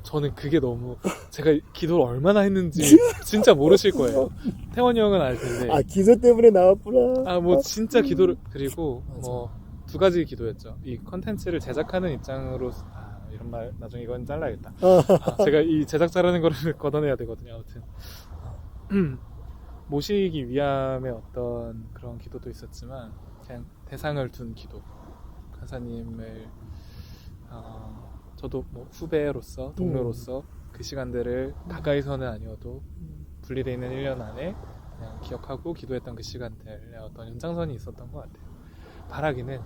저는 그게 너무 제가 기도를 얼마나 했는지 진짜 모르실 거예요. 태원이 형은 알 텐데. 기도 때문에 나왔구나. 뭐 진짜 기도를 그리고 뭐 두 가지 기도였죠. 이 컨텐츠를 제작하는 입장으로 이런 말 나중에 이건 잘라야겠다. 제가 이 제작자라는 거를 걷어내야 되거든요. 아무튼 모시기 위함의 어떤 그런 기도도 있었지만 그냥 대상을 둔 기도. 간사님을 저도 뭐 후배로서 동료로서 그 시간들을 가까이서는 아니어도 분리되어 있는 1년 안에 그냥 기억하고 기도했던 그 시간들의 어떤 연장선이 있었던 것 같아요. 바라기는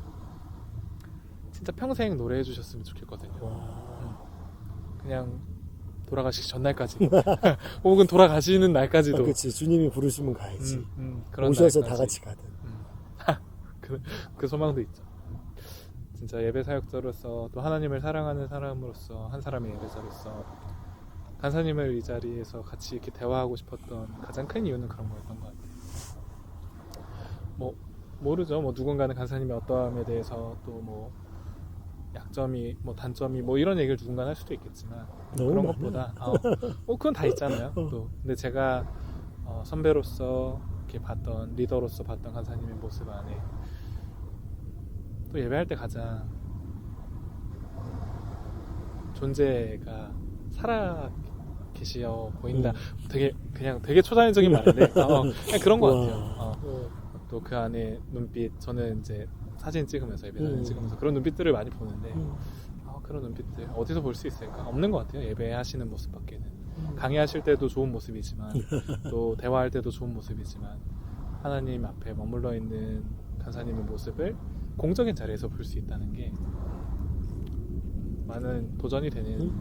진짜 평생 노래해 주셨으면 좋겠거든요. 그냥 돌아가시기 전날까지 혹은 돌아가시는 날까지도. 그렇지. 주님이 부르시면 가야지. 그런 오셔서 날까지. 다 같이 가든. 그 소망도 있죠. 진짜 예배 사역자로서 또 하나님을 사랑하는 사람으로서 한 사람의 예배자로서 간사님을 이 자리에서 같이 이렇게 대화하고 싶었던 가장 큰 이유는 그런 거였던 것 같아요. 뭐 모르죠. 뭐 누군가는 간사님의 어떠함에 대해서 또 뭐 약점이 뭐 단점이 뭐 이런 얘기를 누군가는 할 수도 있겠지만 그런 것보다 그건 다 있잖아요. 또 근데 제가 선배로서 이렇게 봤던 리더로서 봤던 간사님의 모습 안에 또 예배할 때 가장 존재가 살아 계시어 보인다. 되게 초자연적인 말인데 그냥 그런 것 같아요. 또 그 안에 눈빛, 저는 이제 사진 찍으면서 예배 사진 찍으면서 그런 눈빛들을 많이 보는데 그런 눈빛들 어디서 볼 수 있을까? 없는 것 같아요. 예배하시는 모습밖에는. 강의하실 때도 좋은 모습이지만 또 대화할 때도 좋은 모습이지만 하나님 앞에 머물러 있는 간사님의 모습을 공적인 자리에서 볼 수 있다는 게 많은 도전이 되는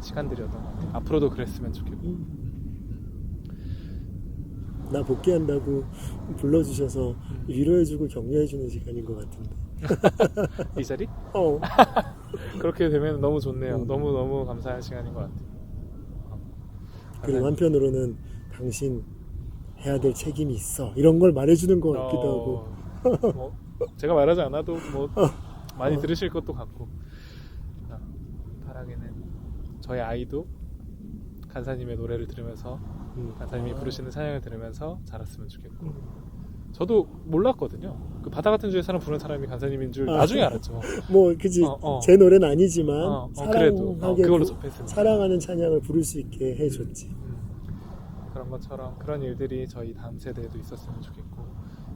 시간들이었던 것 같아요. 앞으로도 그랬으면 좋겠고. 나 복귀한다고 불러주셔서 위로해주고 격려해주는 시간인 것 같은데. 이 자리? 그렇게 되면 너무 좋네요. 너무 감사한 시간인 것 같아요. 그리고 한편으로는 당신 해야 될 책임이 있어 이런 걸 말해주는 것 같기도 하고. 뭐 제가 말하지 않아도 뭐 많이 들으실 것도 같고. 저희 아이도 간사님의 노래를 들으면서 간사님이 부르시는 찬양을 들으면서 자랐으면 좋겠고 저도 몰랐거든요. 그 바다 같은 주의 사람 부르는 사람이 간사님인 줄 나중에 알았죠. 뭐 그지 제 노래는 아니지만 그래도 사랑하게 그걸로 접했으니까. 사랑하는 찬양을 부를 수 있게 해줬지. 그런 것처럼 그런 일들이 저희 다음 세대에도 있었으면 좋겠고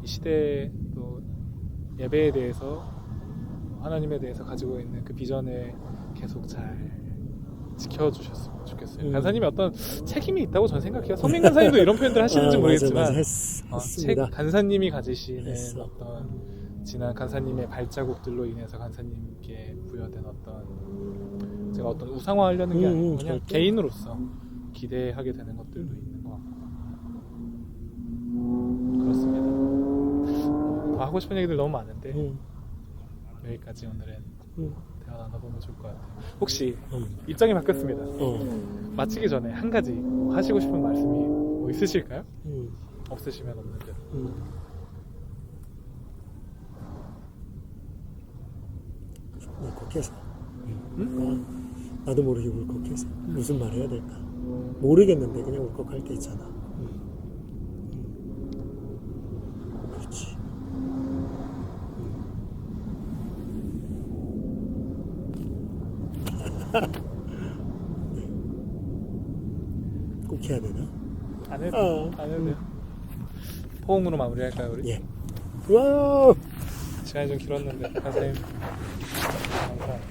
이 시대에 또 예배에 대해서 하나님에 대해서 가지고 있는 그 비전을 계속 잘 지켜주셨으면 좋겠어요. 간사님이 어떤 책임이 있다고 저는 생각해요. 성민 간사님도 이런 표현들 하시는지 모르겠지만 했습니다. 간사님이 가지시는 했어. 어떤 지난 간사님의 발자국들로 인해서 간사님께 부여된 어떤 제가 어떤 우상화하려는 게 아니고 그냥 절대. 개인으로서 기대하게 되는 것들도 있는 것 같고 그렇습니다. 더 하고 싶은 얘기들 너무 많은데 여기까지 오늘은 대화 나눠보면 좋을 것 같아요. 혹시 입장이 바뀌었습니다. 마치기 전에 한 가지 뭐 하시고 싶은 말씀이 뭐 있으실까요? 없으시면 없는 대로. 울컥해서 나도 모르게 울컥해서 무슨 말 해야 될까 모르겠는데 그냥 울컥할 때 있잖아. 그렇지. 꼭 해야 되나? 안 해도 돼요. 포옹으로 마무리할까요 우리? 예. 와우. 시간이 좀 길었는데 간사님 감사합니다.